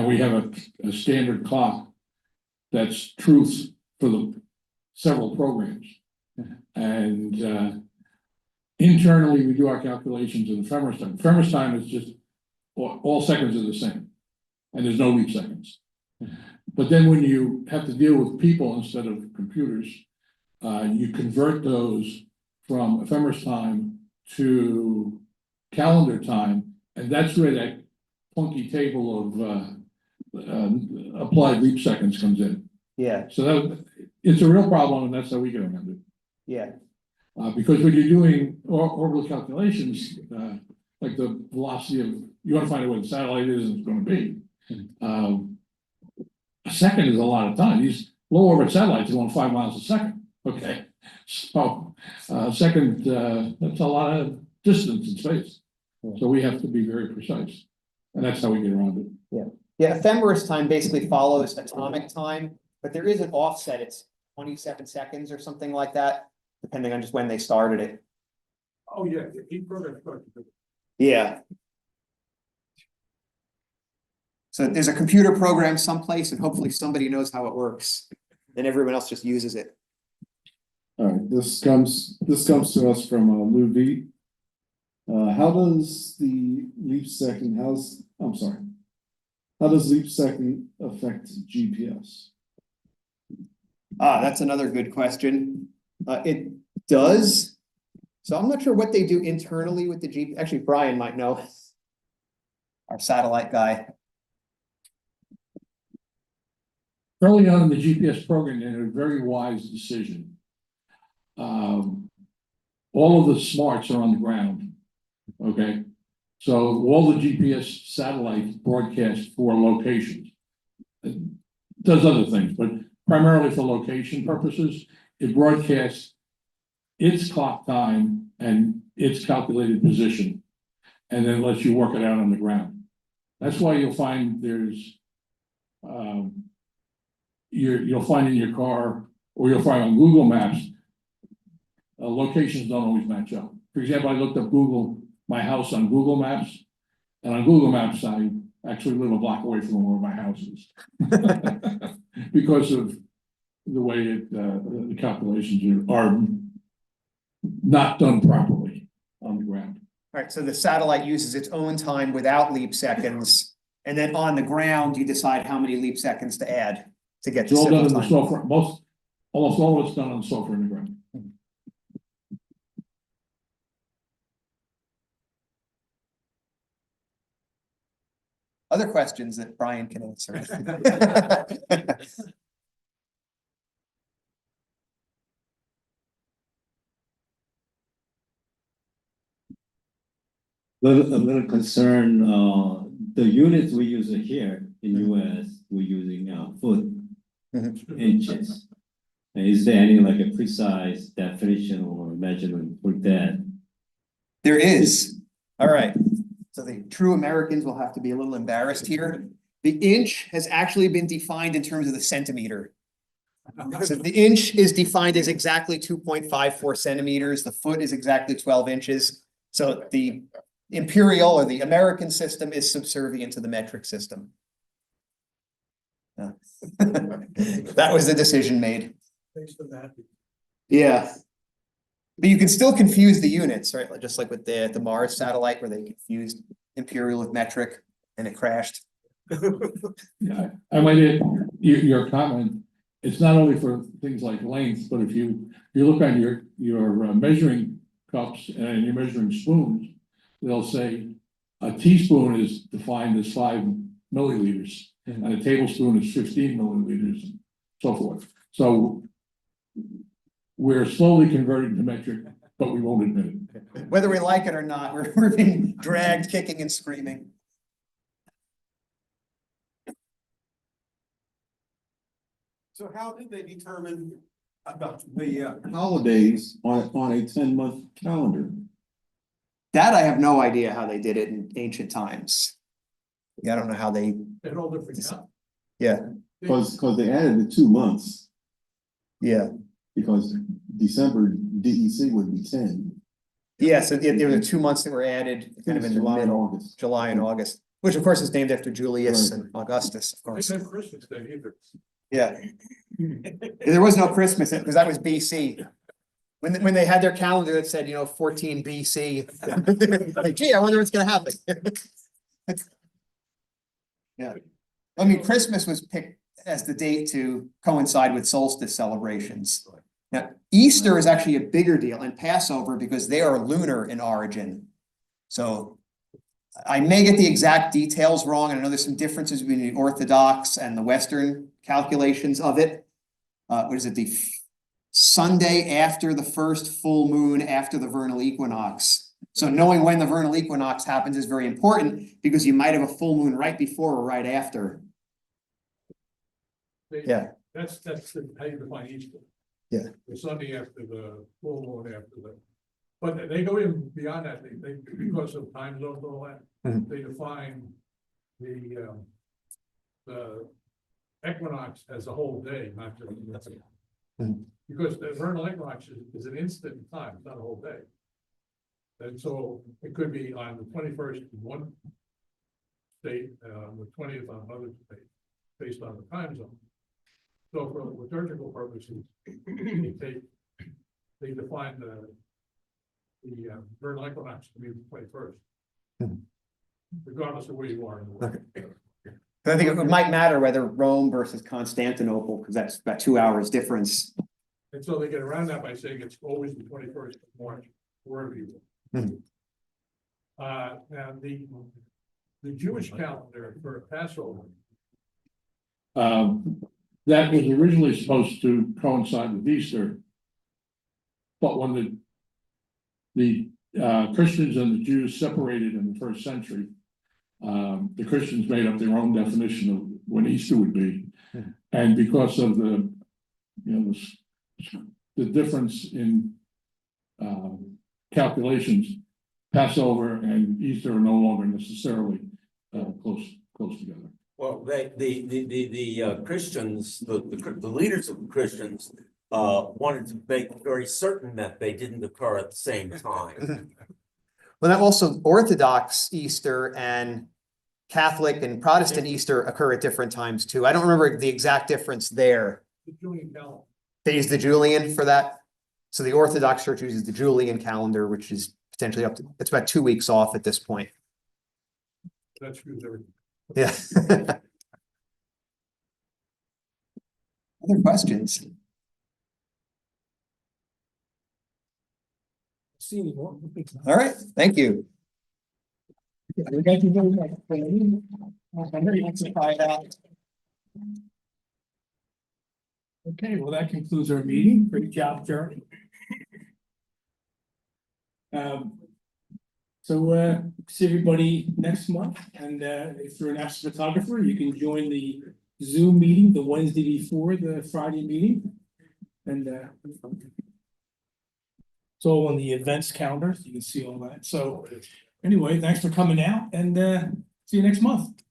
we have a standard clock that's truth for the several programs. And internally, we do our calculations in ephemeris time. Ephemeris time is just all seconds are the same, and there's no leap seconds. But then when you have to deal with people instead of computers, you convert those from ephemeris time to calendar time, and that's where that funky table of applied leap seconds comes in. Yeah. So it's a real problem, and that's how we get around it. Yeah. Because when you're doing orbital calculations, like the velocity of, you want to find out where the satellite is and it's going to be. A second is a lot of time. These low orbit satellites are going 5 miles a second. Okay. So second, that's a lot of distance in space. So we have to be very precise. And that's how we get around it. Yeah. Yeah, ephemeris time basically follows atomic time, but there is an offset. It's 27 seconds or something like that, depending on just when they started it. Oh, yeah, he programmed. Yeah. So there's a computer program someplace and hopefully somebody knows how it works. Then everyone else just uses it. All right, this comes to us from Lou V. How does the leap second, how does leap second affect GPS? That's another good question. It does. So I'm not sure what they do internally with the GPS. Actually, Brian might know. Our satellite guy. early on in the GPS program, they had a very wise decision. All of the smarts are on the ground, okay? So all the GPS satellites broadcast for locations. It does other things, but primarily for location purposes, it broadcasts its clock time and its calculated position, and then lets you work it out on the ground. That's why you'll find there's, you'll find in your car, or you'll find on Google Maps, locations don't always match up. For example, I looked up my house on Google Maps, and on Google Maps, I actually live a block away from where my house is. Because of the way the calculations are not done properly on the ground. All right, so the satellite uses its own time without leap seconds, and then on the ground, you decide how many leap seconds to add to get It's to all done civil in the time. software, almost all of it's done on software in the ground. Other questions that Brian can answer? A little concern, the units we use here in US, we're using foot inches. And is there any like a precise definition or measurement for that? There is. All right. So the true Americans will have to be a little embarrassed here. The inch has actually been defined in terms of the centimeter. So the inch is defined as exactly 2.54 centimeters. The foot is exactly 12 inches. So the imperial or the American system is subservient to the metric system. Yeah. That was the decision made. Thanks for that. Yeah. But you can still confuse the units, right? Like just like with the Mars satellite where they confused imperial with metric and it crashed. Yeah, I might add, your comment, it's not only for things like length, but if you look on your measuring cups and your measuring spoons, they'll say a teaspoon is defined as 5 milliliters and a tablespoon is 15 milliliters, and so forth. So we're slowly converting to metric, but we won't admit it. Whether we like it or not, we're being dragged, kicking and screaming. So how did they determine about the Holidays on a 10-month calendar. That I have no idea how they did it in ancient times. Yeah, I don't know how they, they're all different now? yeah, Because they added the 2 months, yeah. because December DEC would be 10. Yeah, so there were 2 months that were added kind of in the July and middle, August. July and August, which of course is named after Julius Right. and Augustus, of They course. said Christmas Day either. Yeah. There was no Christmas because that was BC. When they had their calendar that said, 14 BC. Like, gee, I wonder what's gonna happen. Yeah. I mean, Christmas was picked as the date to coincide with solstice celebrations. Now, Easter is actually a bigger deal, and Passover because they are lunar in origin. So I may get the exact details wrong, and I know there's some differences between the Orthodox and the Western calculations of it. What is it? The Sunday after the first full moon after the vernal equinox. So knowing when the vernal equinox happens is very important because you might have a full moon right before or right after. Yeah. That's how you define Easter. Yeah. The Sunday after the full moon after the, but they go even beyond that, they because of time zones and all that, Mhm. they define the equinox as a whole day, not just. Mhm. Because the vernal equinox is an instant in time, it's not a whole day. And so it could be on the 21st in one state, the 20th on another state, based on the time zone. So for liturgical purposes, they define the vernal equinox to be the 21st. Mhm. Regardless of where you are in the world. But I think it might matter whether Rome versus Constantinople, because that's about 2 hours difference. And so they get around that by saying it's always the 21st of March, wherever you Hmm. are. And the Jewish calendar for Passover, that was originally supposed to coincide with Easter. But when the Christians and the Jews separated in the first century, the Christians made up their own definition of when Easter would be. And because of the, the difference in calculations, Passover and Easter are no longer necessarily close together. Well, the Christians, the leaders of the Christians, wanted to make very certain that they didn't occur at the same time. Well, that also Orthodox Easter and Catholic and Protestant Easter occur at different times too. I don't remember the exact difference there. The Julian calendar. They use the Julian for that. So the Orthodox Church uses the Julian calendar, which is potentially it's about 2 weeks off at this point. That screws everything. Yeah. Other questions? See you. All right, thank you. Thank you very much. I'm very much surprised out. Okay, well, that concludes our meeting. Great job, Jeremy. So see everybody next month, and if you're an astrophotographer, you can join the Zoom meeting the Wednesday before the Friday meeting. And it's all on the events calendar, so you can see all that. So anyway, thanks for coming out, and see you next month.